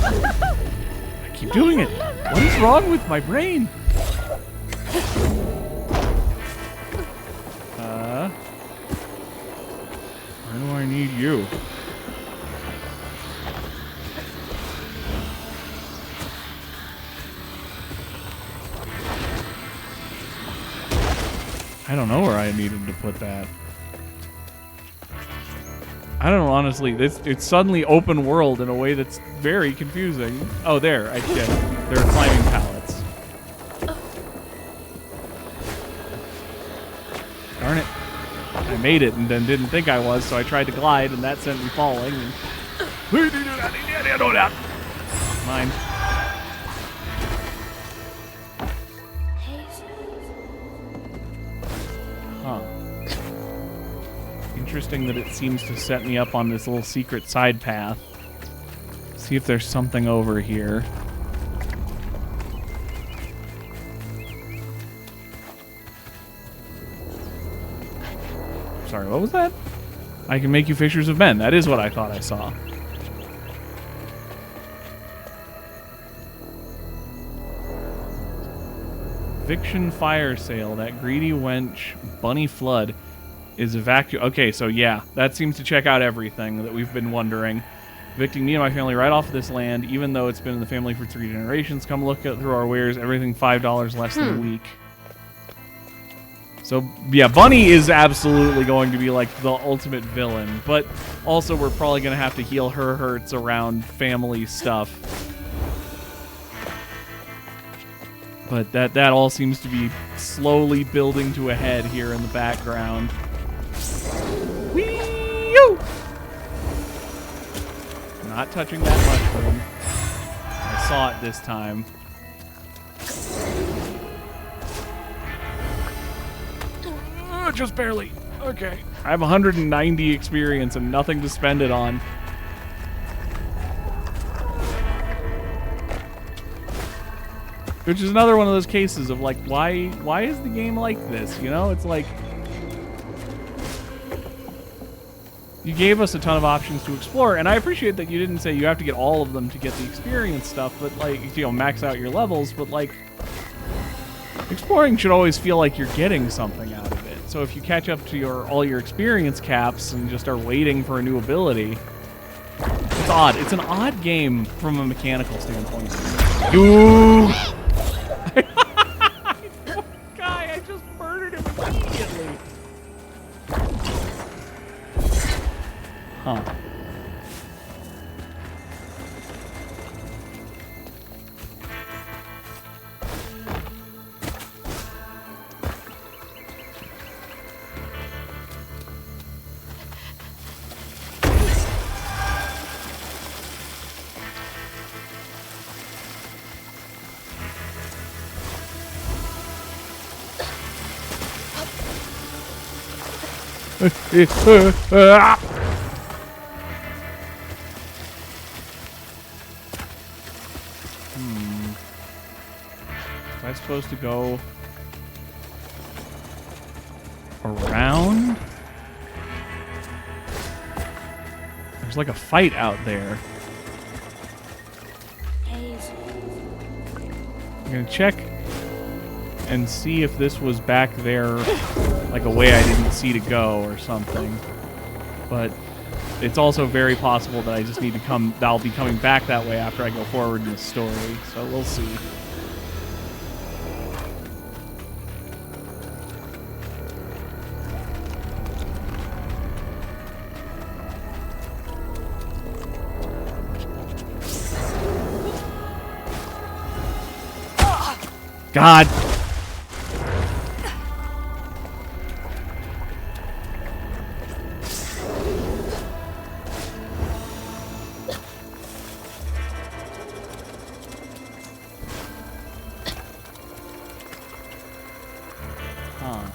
Speaker 1: I keep doing it. What is wrong with my brain? Where do I need you? I don't know where I needed to put that. I don't know, honestly. It's suddenly open world in a way that's very confusing. Oh, there. I get it. There are climbing pallets. Darn it. I made it and then didn't think I was, so I tried to glide, and that sent me falling. And mine. Huh. Interesting that it seems to set me up on this little secret side path. See if there's something over here. Sorry, what was that? I can make you fishers of men. That is what I thought I saw. Eviction fire sale. That greedy wench, Bunny Flood, is evacuated. Okay, so yeah, that seems to check out everything that we've been wondering. Evicting me and my family right off of this land, even though it's been in the family for 3 generations. Come look through our wares. Everything $5 less than a week. So, yeah, Bunny is absolutely going to be, like, the ultimate villain. But also, we're probably going to have to heal her hurts around family stuff. But that all seems to be slowly building to a head here in the background. Whee-yoo! Not touching that mushroom. I saw it this time. Just barely. Okay. I have 190 experience and nothing to spend it on. Which is another one of those cases of, like, why is the game like this? You know, it's like, you gave us a ton of options to explore, and I appreciate that you didn't say you have to get all of them to get the experience stuff, but, like, you know, max out your levels, but, like, exploring should always feel like you're getting something out of it. So if you catch up to all your experience caps and just are waiting for a new ability, it's odd. It's an odd game from a mechanical standpoint. Ooh! Guy, I just murdered him immediately. Huh. Am I supposed to go around? There's like a fight out there. I'm gonna check and see if this was back there, like a way I didn't see to go or something. But it's also very possible that I just need to come, that I'll be coming back that way after I go forward in the story. So we'll see. God. Huh.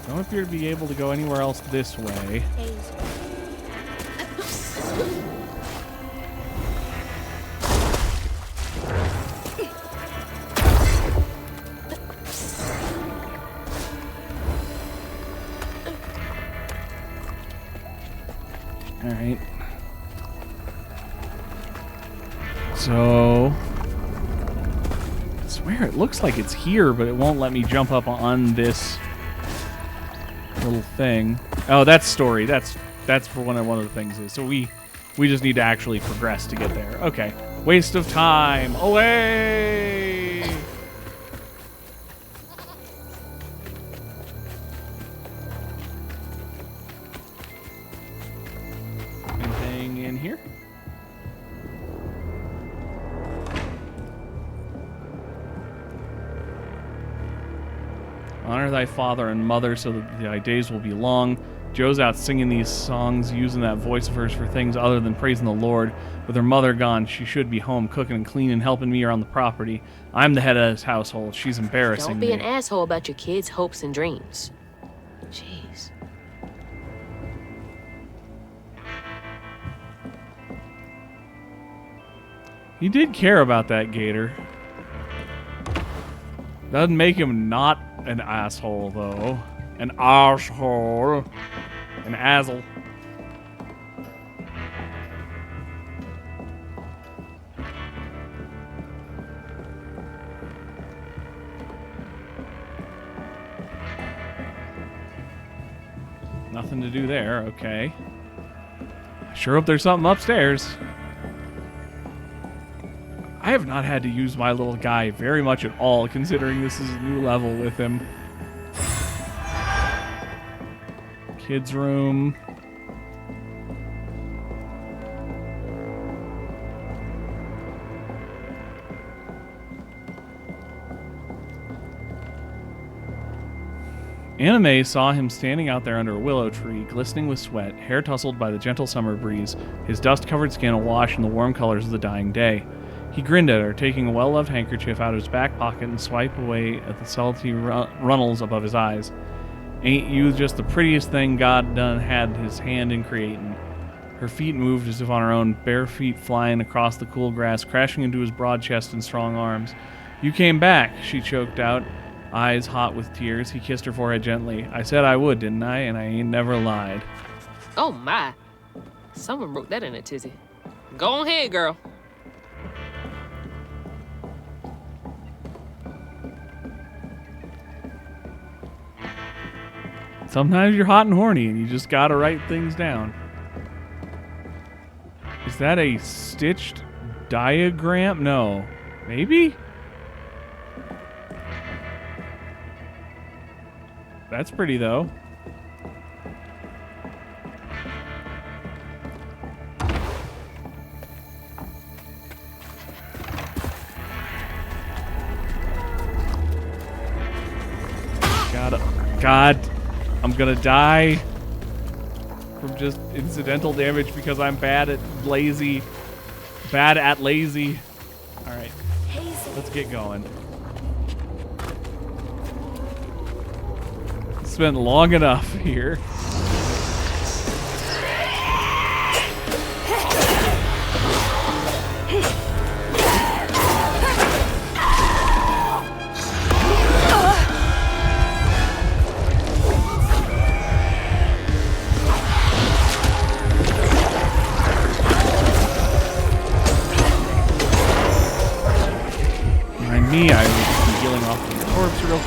Speaker 1: Don't appear to be able to go anywhere else this way. Alright. So I swear it looks like it's here, but it won't let me jump up on this little thing. Oh, that's story. That's for one of the things is. So we just need to actually progress to get there. Okay. Waste of time. Away! Anything in here? Honor thy father and mother so that thy days will be long. Joe's out singing these songs, using that voice of hers for things other than praising the Lord. With her mother gone, she should be home cooking and cleaning, helping me around the property. I'm the head of this household. She's embarrassing
Speaker 2: Don't be
Speaker 1: me.
Speaker 2: an asshole about your kids' hopes and dreams. Jeez.
Speaker 1: He did care about that gator. Doesn't make him not an asshole, though. An asshole. An asshole. Nothing to do there, okay. I sure hope there's something upstairs. I have not had to use my little guy very much at all, considering this is a new level with him. Kids' room. Anime saw him standing out there under a willow tree, glistening with sweat, hair tousled by the gentle summer breeze, his dust-covered skin awash in the warm colors of the dying day. He grinned at her, taking a well-loved handkerchief out of his back pocket and swiped away at the salty runnels above his eyes. Ain't you just the prettiest thing God done had his hand in creating? Her feet moved as if on her own, bare feet flying across the cool grass, crashing into his broad chest and strong arms. You came back, she choked out, eyes hot with tears. He kissed her forehead gently. I said I would, didn't I? And I ain't never lied.
Speaker 2: Oh my. Someone wrote that in a tizzy. Go ahead, girl.
Speaker 1: Sometimes you're hot and horny and you just gotta write things down. Is that a stitched diagram? No. Maybe? That's pretty, though. God, I'm gonna die from just incidental damage because I'm bad at lazy. Alright, let's get going. Spent long enough here.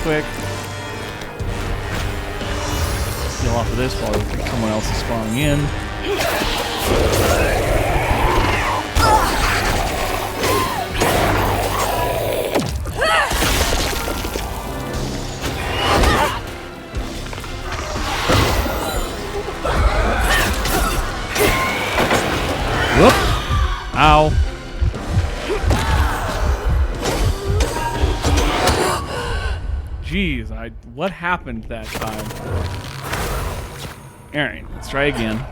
Speaker 1: quick. Heal off of this while someone else is spawning in. Whoop! Ow. Jeez, what happened that time? Alright, let's try again.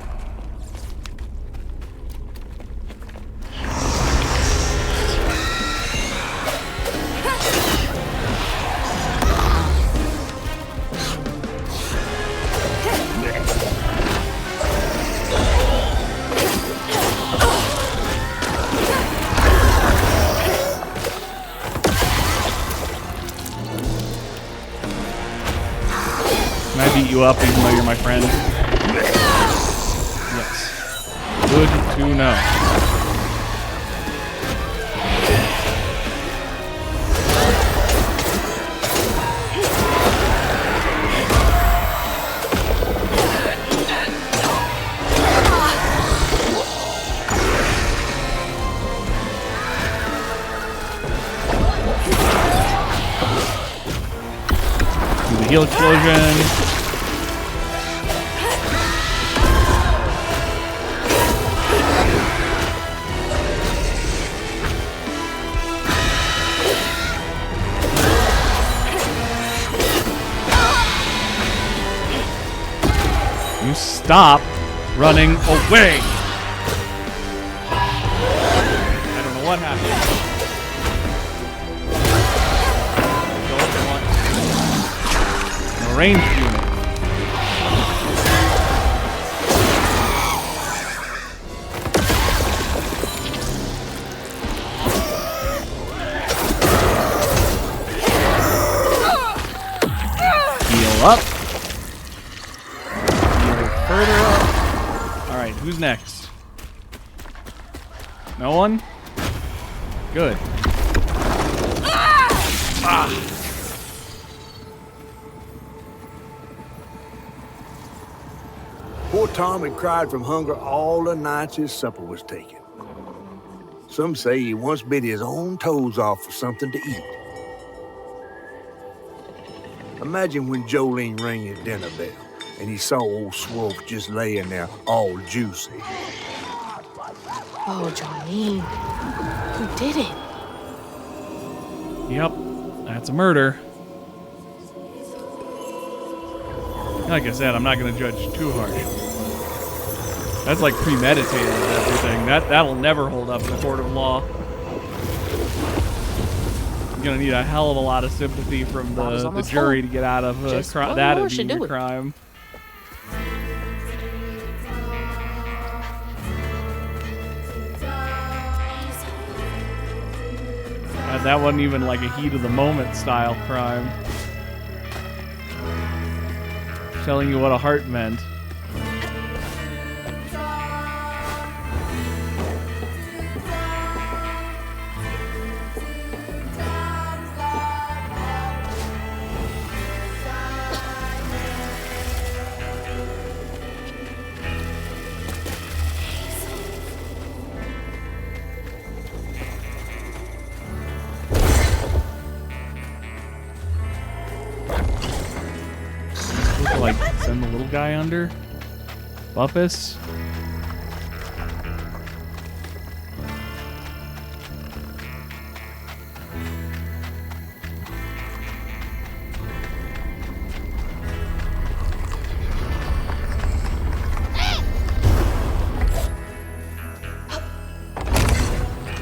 Speaker 1: Can I beat you up even though you're my friend? Yes. Good to know. Do the heal explosion. You stop running away. I don't know what happened. No ranged unit. Heal up. Further up. Alright, who's next? No one? Good. Ah!
Speaker 4: Poor Tom had cried from hunger all the nights his supper was taken. Some say he once bit his own toes off for something to eat. Imagine when Jolene rang his dinner bell and he saw old Swolf just laying there all juicy.
Speaker 2: Oh, Jolene. Who did it?
Speaker 1: Yep, that's a murder. Like I said, I'm not going to judge too harsh. That's like premeditated and everything. That'll never hold up in a court of law. You're going to need a hell of a lot of sympathy from the jury to get out of that being a crime. That wasn't even like a heat of the moment style crime. Telling you what a heart meant. Like send the little guy under. Buffus.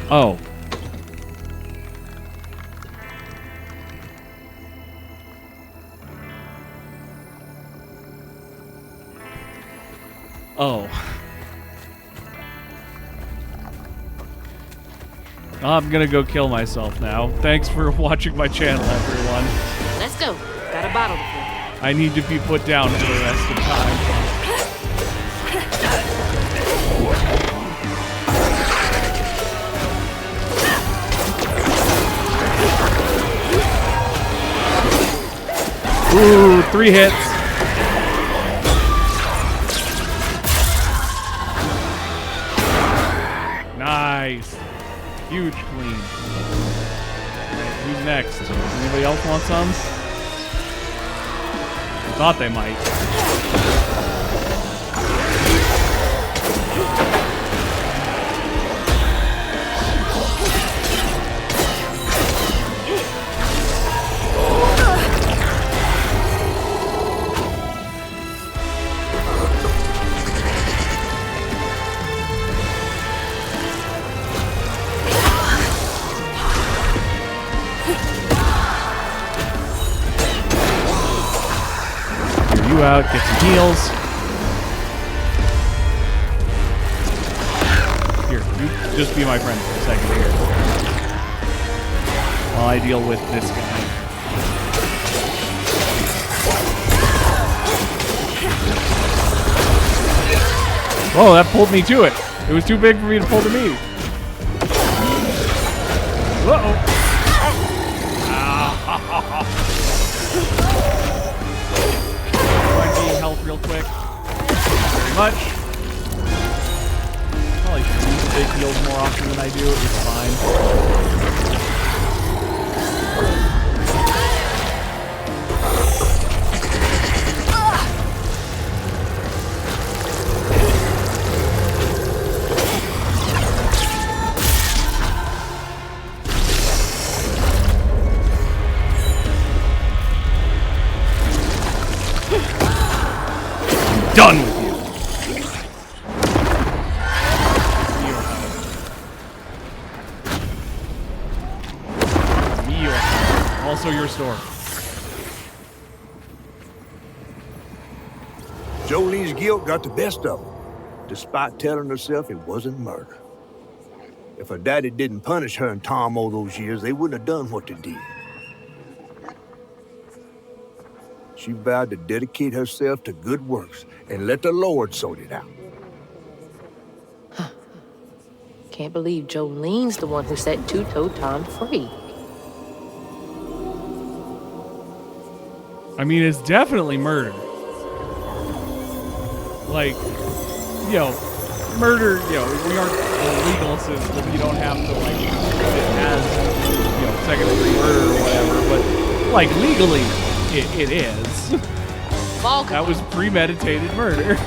Speaker 1: Oh. Oh. I'm gonna go kill myself now. Thanks for watching my channel, everyone.
Speaker 2: Let's go. Got a bottle to fill.
Speaker 1: I need to be put down for the rest of the time. 3 hits. Nice. Huge clean. Alright, who's next? Anybody else want some? I thought they might. You out, get some heals. Here, you just be my friend for a second here. While I deal with this guy. Oh, that pulled me to it. It was too big for me to pull to me. Uh-oh. Health real quick. Very much. Probably should use big heals more often than I do. It's fine. Done with you. Also your store.
Speaker 4: Jolene's guilt got the best of her, despite telling herself it wasn't murder. If her daddy didn't punish her and Tom all those years, they wouldn't have done what they did. She vowed to dedicate herself to good works and let the Lord sort it out.
Speaker 2: Can't believe Jolene's the one who set Two-Toe Tom free.
Speaker 1: I mean, it's definitely murder. Like, you know, murder, you know, we aren't a legal system. You don't have to, like, it as, you know, second-degree murder or whatever. But, like, legally, it is. That was premeditated murder.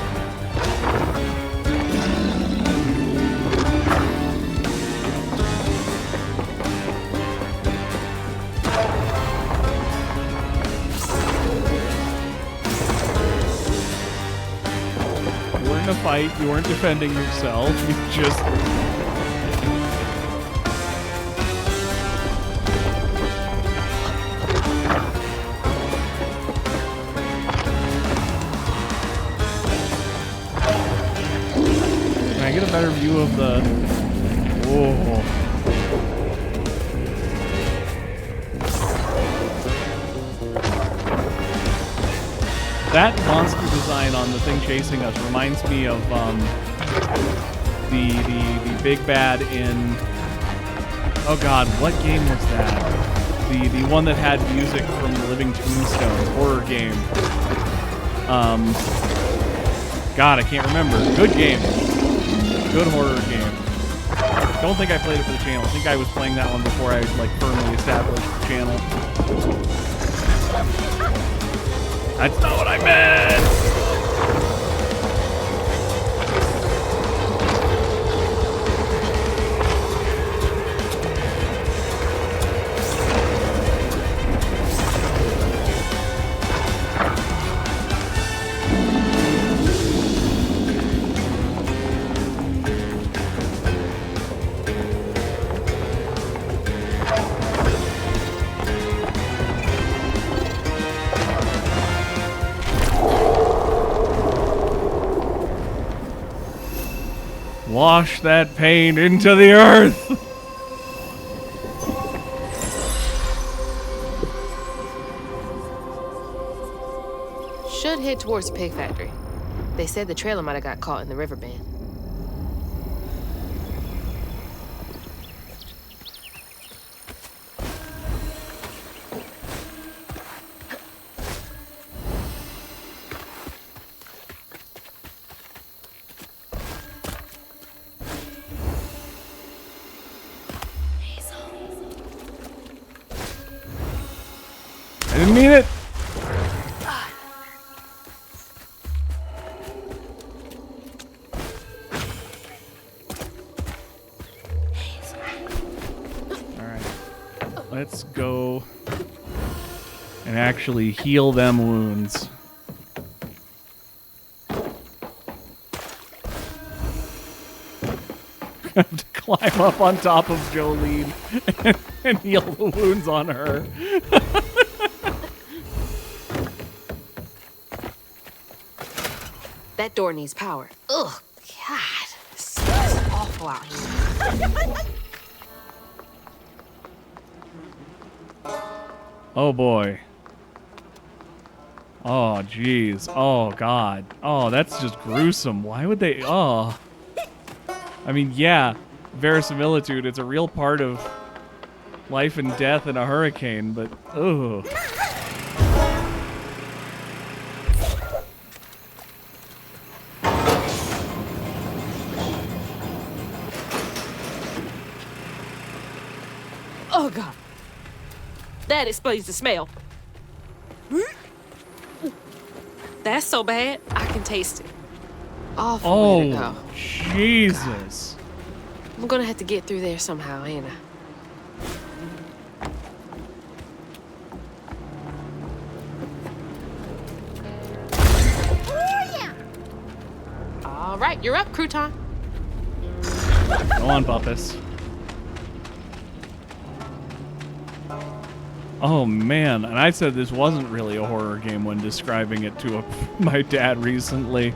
Speaker 1: You weren't in a fight. You weren't defending yourself. You just... Get a better view of the... Whoa. That monster design on the thing chasing us reminds me of the big bad in... Oh god, what game was that? The one that had music from the Living Tombstone horror game. God, I can't remember. Good game. Good horror game. Don't think I played it for the channel. I think I was playing that one before I like firmly established the channel. That's not what I meant! Wash that pain into the earth!
Speaker 2: Should head towards the pig factory. They said the trailer might have got caught in the river bend.
Speaker 1: didn't mean it. Let's go and actually heal them wounds. Have to climb up on top of Jolene and heal the wounds on her.
Speaker 2: That door needs power. Ugh, God. This is awful out here.
Speaker 1: Oh boy. Oh jeez. Oh god. Oh, that's just gruesome. Why would they? Oh. I mean, yeah, verisimilitude. It's a real part of life and death in a hurricane, but ugh.
Speaker 2: Oh, God. That explains the smell. That's so bad, I can taste it. Awful way to go.
Speaker 1: Jesus.
Speaker 2: I'm gonna have to get through there somehow, ain't I? All right, you're up, Crouton.
Speaker 1: Go on, Bumpus. Oh man, and I said this wasn't really a horror game when describing it to my dad recently.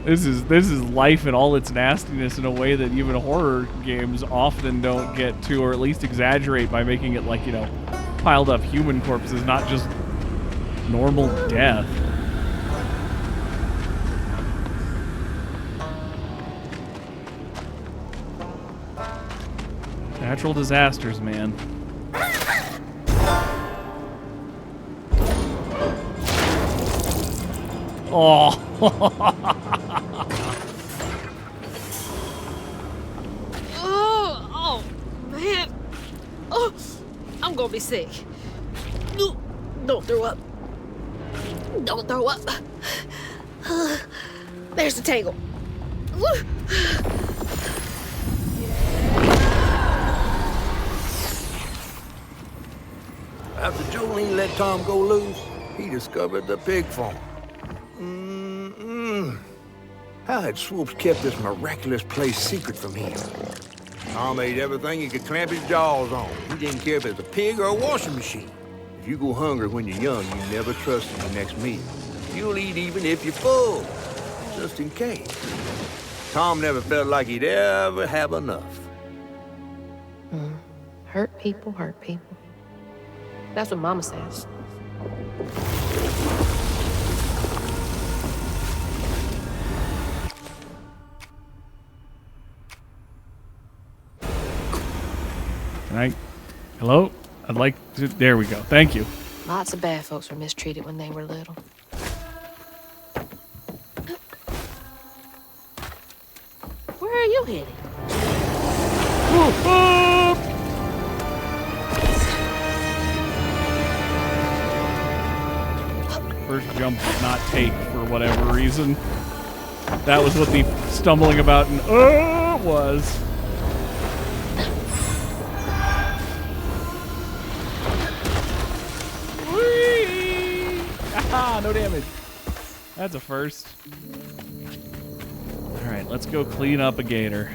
Speaker 1: This is life in all its nastiness in a way that even horror games often don't get to, or at least exaggerate by making it like, you know, piled up human corpses, not just normal death. Natural disasters, man. Oh.
Speaker 2: Oh, man. Oh, I'm gonna be sick. Don't throw up. Don't throw up. There's the tangle.
Speaker 4: After Jolene let Tom go loose, he discovered the pig farm. How had Swoops kept this miraculous place secret from him? Tom ate everything he could clamp his jaws on. He didn't care if it was a pig or a washing machine. If you go hungry when you're young, you never trust in the next meal. You'll eat even if you're full, just in case. Tom never felt like he'd ever have enough.
Speaker 2: Hurt people, hurt people. That's what Mama says.
Speaker 1: Hello? I'd like to... There we go. Thank you.
Speaker 2: Lots of bad folks were mistreated when they were little. Where are you headed?
Speaker 1: First jump did not take for whatever reason. That was what the stumbling about and was. Whee! Ah, no damage. That's a first. All right, let's go clean up a gator.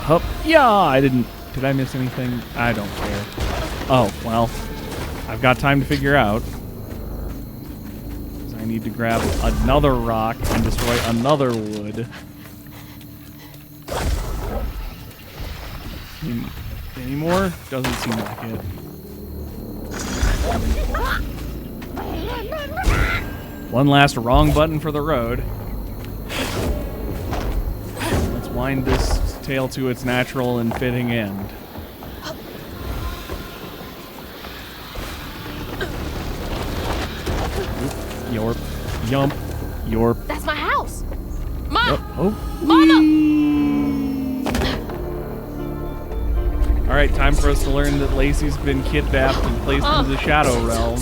Speaker 1: Hup. Yeah, I didn't... Did I miss anything? I don't care. Oh, well. I've got time to figure out. I need to grab another rock and destroy another wood. Any more? Doesn't seem like it. One last wrong button for the road. Let's wind this tale to its natural and fitting end. Yorp. Yump. Yorp.
Speaker 2: That's my house. Mom!
Speaker 1: Oh.
Speaker 2: Mama!
Speaker 1: Alright, time for us to learn that Lacey's been kidnapped and placed into the Shadow Realm.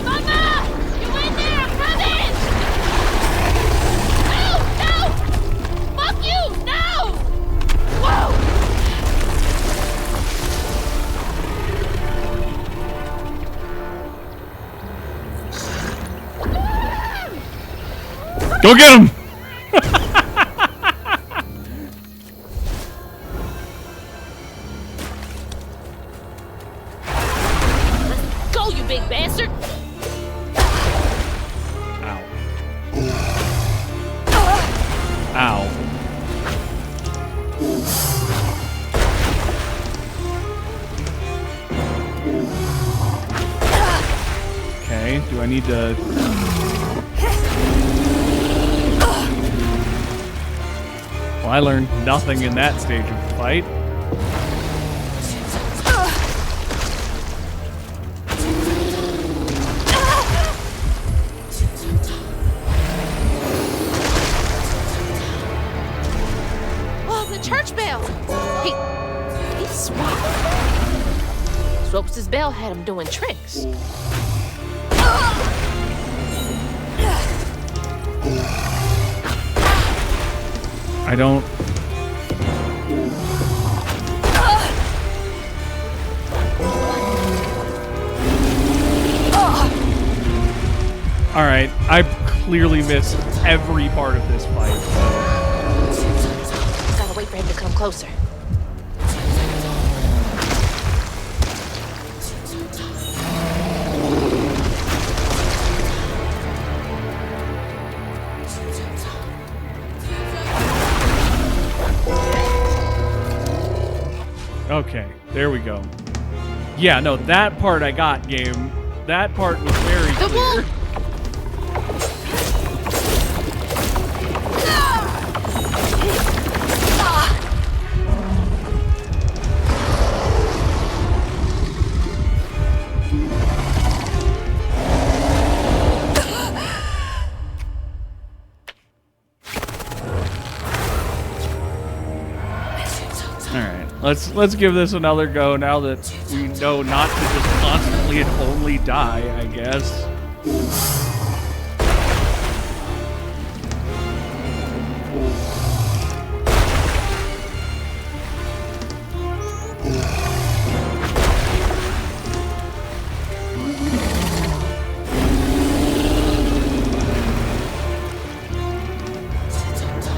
Speaker 2: Mama! You in there? I'm coming! No! No! Fuck you! No! Whoa!
Speaker 1: Go get him!
Speaker 2: Go, you big bastard!
Speaker 1: Ow. Ow. Okay, do I need to... Well, I learned nothing in that stage of the fight.
Speaker 2: Oh, the church bell! He swapped. Ropes' bell had him doing tricks.
Speaker 1: I don't... Alright, I clearly missed every part of this fight.
Speaker 2: Gotta wait for him to come closer.
Speaker 1: Okay, there we go. Yeah, no, that part I got, game. That part was very
Speaker 2: The
Speaker 1: clear.
Speaker 2: wolf!
Speaker 1: Let's give this another go now that we know not to just constantly and only die, I guess.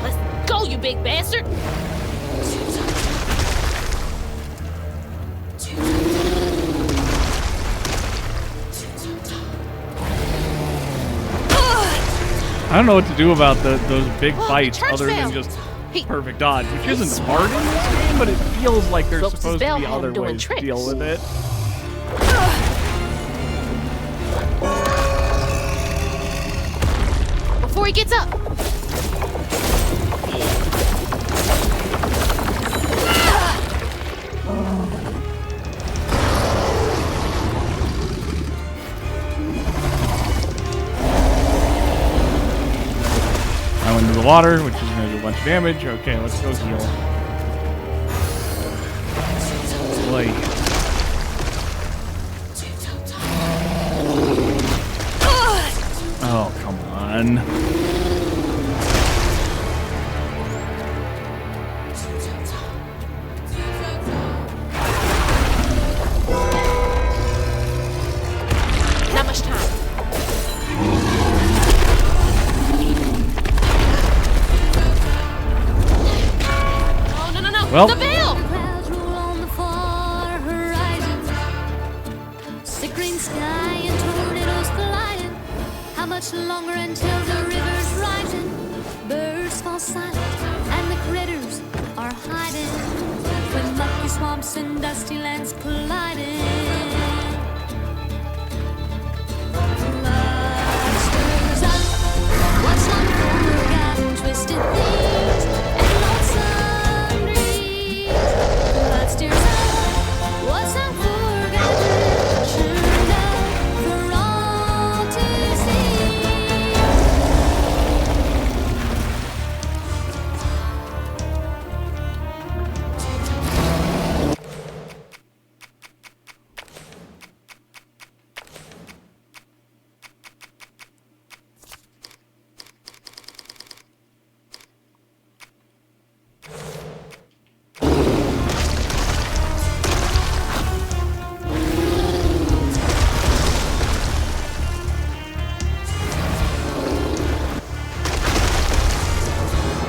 Speaker 2: Let's go, you big bastard!
Speaker 1: I don't know what to do about those big fights
Speaker 2: church
Speaker 1: other than
Speaker 2: bell.
Speaker 1: just perfect dodge, which isn't hard in this game, but it feels like there's
Speaker 2: Ropes'
Speaker 1: supposed to
Speaker 2: bell
Speaker 1: be
Speaker 2: had him
Speaker 1: other
Speaker 2: doing
Speaker 1: ways to
Speaker 2: tricks.
Speaker 1: deal with it.
Speaker 2: Before he gets up!
Speaker 1: I went into the water, which is going to do a bunch of damage. Okay, let's go heal. Boy. Oh, come on.
Speaker 2: Not much time. Oh, no.
Speaker 1: Well.
Speaker 2: The veil!
Speaker 6: Clouds roll on the far horizon. Sick green sky and tornadoes colliding. How much longer until the river's rising? Birds fall silent and the critters are hiding when mucky swamps and dusty lands colliding. Blood stirs up what's long forgotten, twisted things and lonesome dreams. Blood stirs up what's long forgotten, churned up for all to see.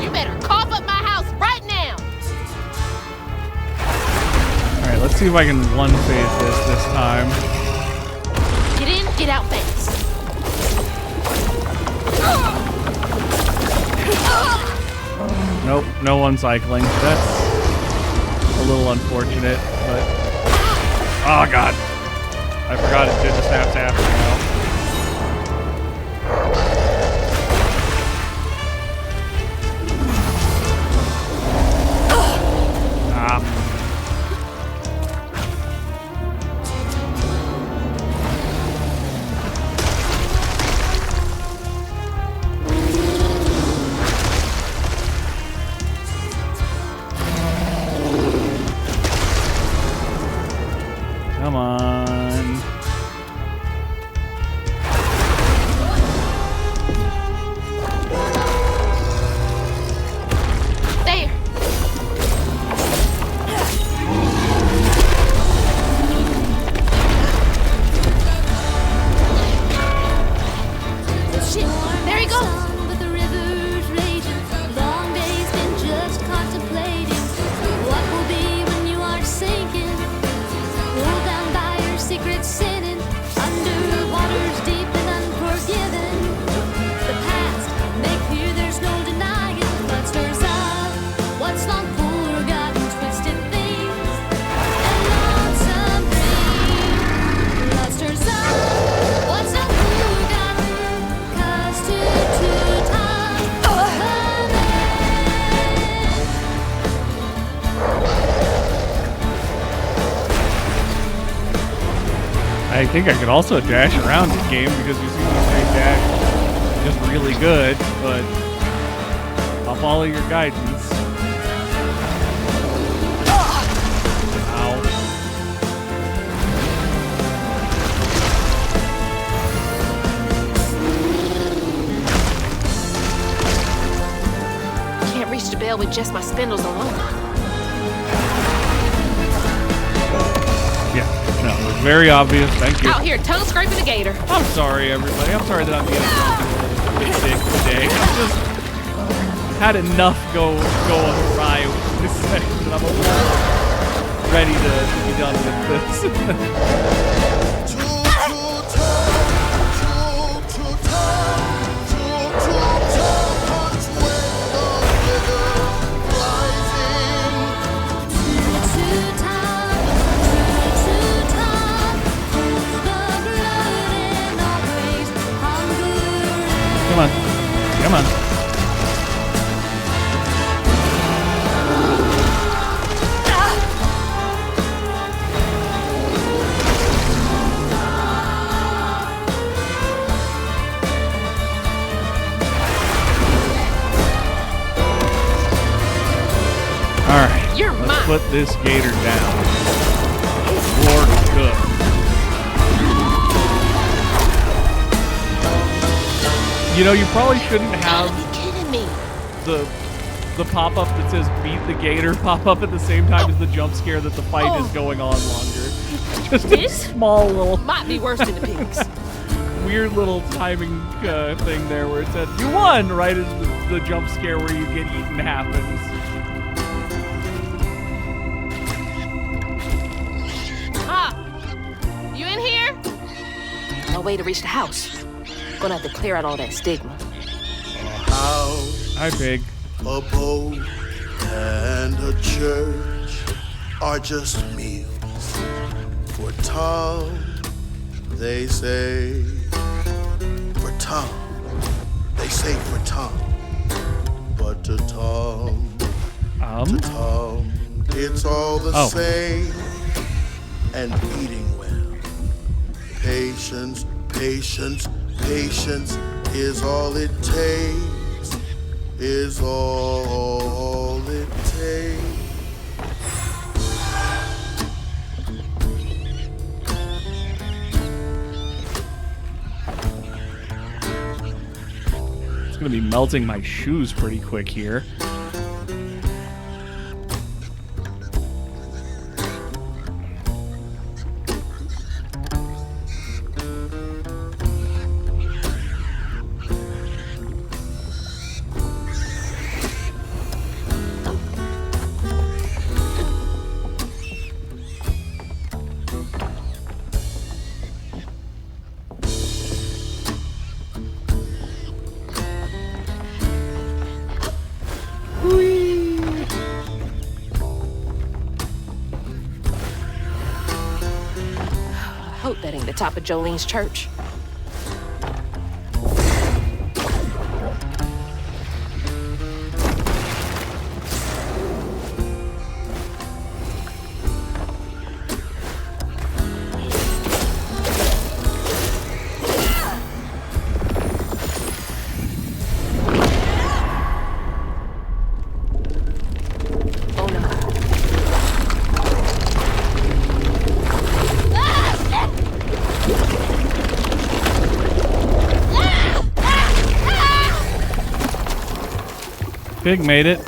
Speaker 2: You better cough up my house right now.
Speaker 1: All right, let's see if I can one phase this time.
Speaker 2: Get in, get out fast.
Speaker 1: Nope, no one cycling. That's a little unfortunate, but oh god, I forgot it did the snaps after now. Come on.
Speaker 2: There. There he goes.
Speaker 6: But the river's raging. Long days been just contemplating what will be when you are sinking. Pulled down by your secret sinning. Under waters deep and unforgiven. The past may fear there's no denying. Blood stirs up what's long forgotten, twisted things and lonesome dreams. Blood stirs up what's long forgotten, 'cause to time coming.
Speaker 1: I think I could also dash around this game because you see me straight dash just really good, but I'll follow your guidance. Ow.
Speaker 2: Can't reach the bell with just my spindles alone.
Speaker 1: Yeah, no, it was very obvious. Thank you.
Speaker 2: Out here, tongue scraping a gator.
Speaker 1: I'm sorry, everybody. I'm sorry that I'm getting a bit sick today. I just had enough go awry with this section that I'm a little ready to be done with this. Come on. Come on. Alright.
Speaker 2: You're
Speaker 1: Let's
Speaker 2: mine.
Speaker 1: put this gator down. Lord good. You know, you probably shouldn't have
Speaker 2: Are you kidding me?
Speaker 1: the pop-up that says beat the gator pop up at the same time as the jump scare that the fight is going on longer. Just a
Speaker 2: This
Speaker 1: small little
Speaker 2: might be worse than the pigs.
Speaker 1: weird little timing thing there where it said you won right as the jump scare where you get eaten happens.
Speaker 2: You in here? No way to reach the house. Gonna have to clear out all that stigma.
Speaker 1: Hi, pig.
Speaker 7: A boat and a church are just meals for Tom, they say. For Tom, they say for Tom. But to Tom, it's all the same. And eating well. Patience, patience, patience is all it takes. Is all it takes.
Speaker 1: It's gonna be melting my shoes pretty quick here.
Speaker 2: Hope that ain't the top of Jolene's church.
Speaker 1: Pig made it.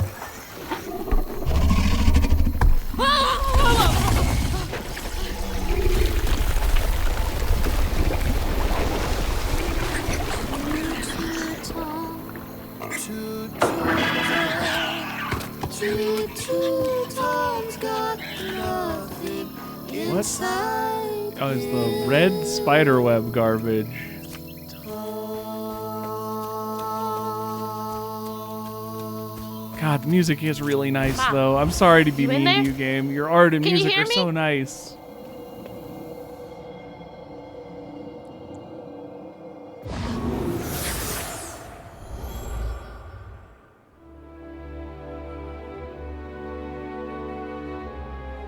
Speaker 1: What? Oh, it's the red spiderweb garbage. God, the music is really nice,
Speaker 2: Mom,
Speaker 1: though. I'm sorry to be
Speaker 2: you in
Speaker 1: mean to
Speaker 2: there?
Speaker 1: you, game. Your art and
Speaker 2: Can you
Speaker 1: music
Speaker 2: hear
Speaker 1: are
Speaker 2: me?
Speaker 1: so nice.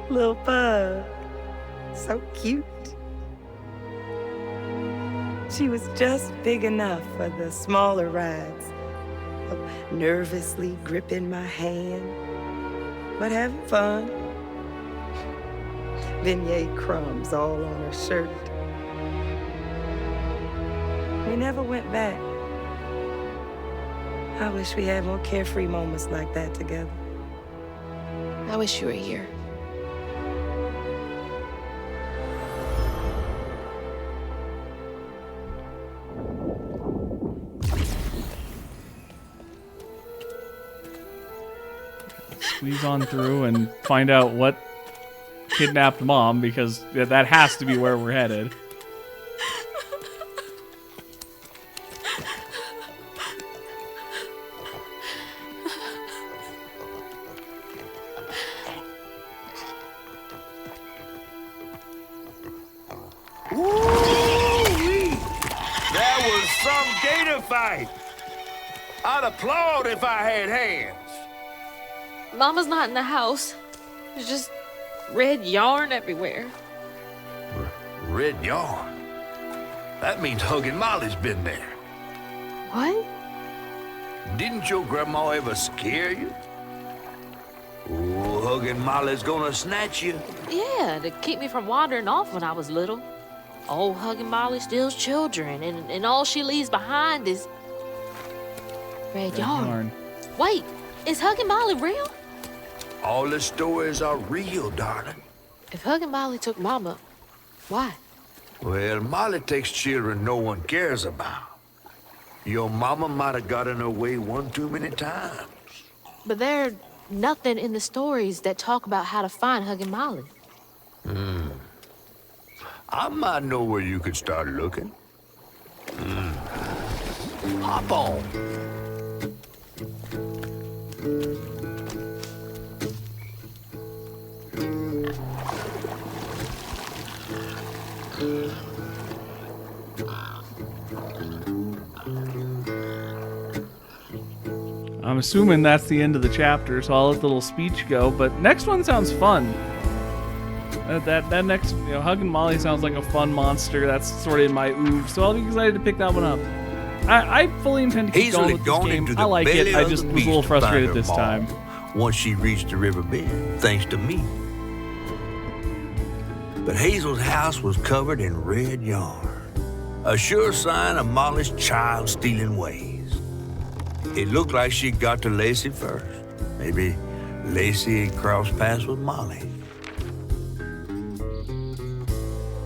Speaker 3: Little pug. So cute. She was just big enough for the smaller rides. Nervously gripping my hand, but having fun. Vignette crumbs all on her shirt. We never went back. I wish we had more carefree moments like that together.
Speaker 2: I wish you were here.
Speaker 1: Squeeze on through and find out what kidnapped Mom, because that has to be where we're headed.
Speaker 4: Woo-wee! That was some gator fight. I'd applaud if I had hands.
Speaker 2: Mama's not in the house. There's just red yarn everywhere.
Speaker 4: Red yarn? That means Huggin' Molly's been there.
Speaker 2: What?
Speaker 4: Didn't your grandma ever scare you? Oh, Huggin' Molly's gonna snatch you.
Speaker 2: Yeah, to keep me from wandering off when I was little. Old Huggin' Molly steals children, and all she leaves behind is red yarn. Wait, is Huggin' Molly real?
Speaker 4: All the stories are real, darling.
Speaker 2: If Huggin' Molly took Mama, why?
Speaker 4: Well, Molly takes children no one cares about. Your mama might have gotten her way one too many times.
Speaker 2: But there's nothing in the stories that talk about how to find Huggin' Molly.
Speaker 4: I might know where you could start looking. Hop on.
Speaker 1: I'm assuming that's the end of the chapter, so I'll let the little speech go. But next one sounds fun. That next, Huggin' Molly sounds like a fun monster. That's sort of in my oof, so I'll be excited to pick that one up. I fully intend to keep going with this game. I like it. I just was a little frustrated this time.
Speaker 4: Once she reached the river bend, thanks to me. But Hazel's house was covered in red yarn, a sure sign of Molly's child-stealing ways. It looked like she got to Lacey first. Maybe Lacey had crossed paths with Molly.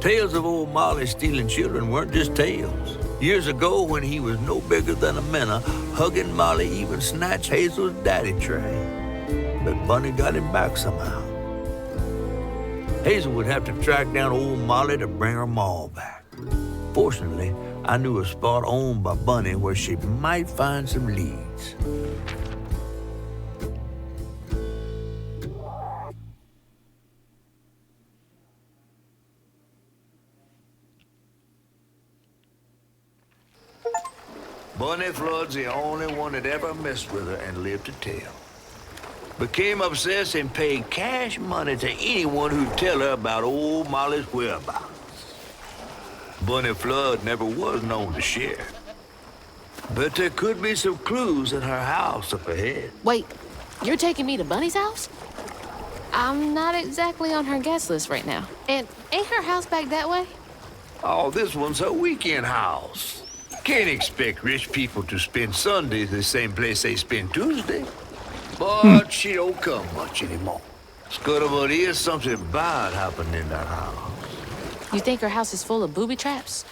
Speaker 4: Tales of old Molly stealing children weren't just tales. Years ago, when he was no bigger than a minnow, Huggin' Molly even snatched Hazel's daddy tray. But Bunny got him back somehow. Hazel would have to track down old Molly to bring her ma back. Fortunately, I knew a spot owned by Bunny where she might find some leads. Bunny Flood's the only one that ever messed with her and lived to tell. Became obsessed and paid cash money to anyone who'd tell her about old Molly's whereabouts. Bunny Flood never was known to share. But there could be some clues in her house up ahead.
Speaker 2: Wait, you're taking me to Bunny's house? I'm not exactly on her guest list right now. And ain't her house back that way?
Speaker 4: Oh, this one's her weekend house. Can't expect rich people to spend Sundays the same place they spend Tuesday. But she don't come much anymore. Scuttlebutt is something bad happening in that house.
Speaker 2: You think her house is full of booby traps?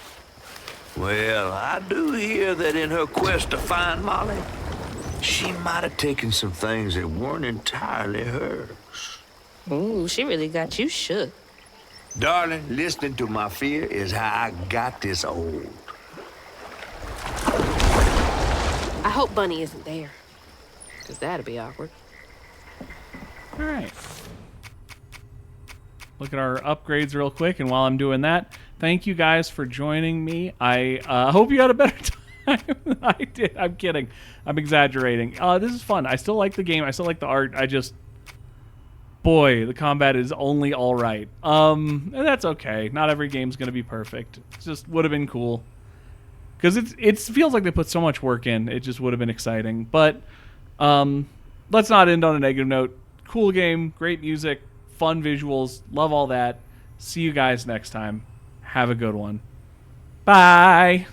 Speaker 4: Well, I do hear that in her quest to find Molly, she might have taken some things that weren't entirely hers.
Speaker 2: Ooh, she really got you shook.
Speaker 4: Darling, listening to my fear is how I got this old.
Speaker 2: I hope Bunny isn't there, because that'd be awkward.
Speaker 1: All right. Look at our upgrades real quick, and while I'm doing that, thank you guys for joining me. I hope you had a better time than I did. I'm kidding. I'm exaggerating. This is fun. I still like the game. I still like the art. Boy, the combat is only all right. And that's okay. Not every game's going to be perfect. It just would have been cool. Because it feels like they put so much work in. It just would have been exciting. But let's not end on a negative note. Cool game, great music, fun visuals, love all that. See you guys next time. Have a good one. Bye.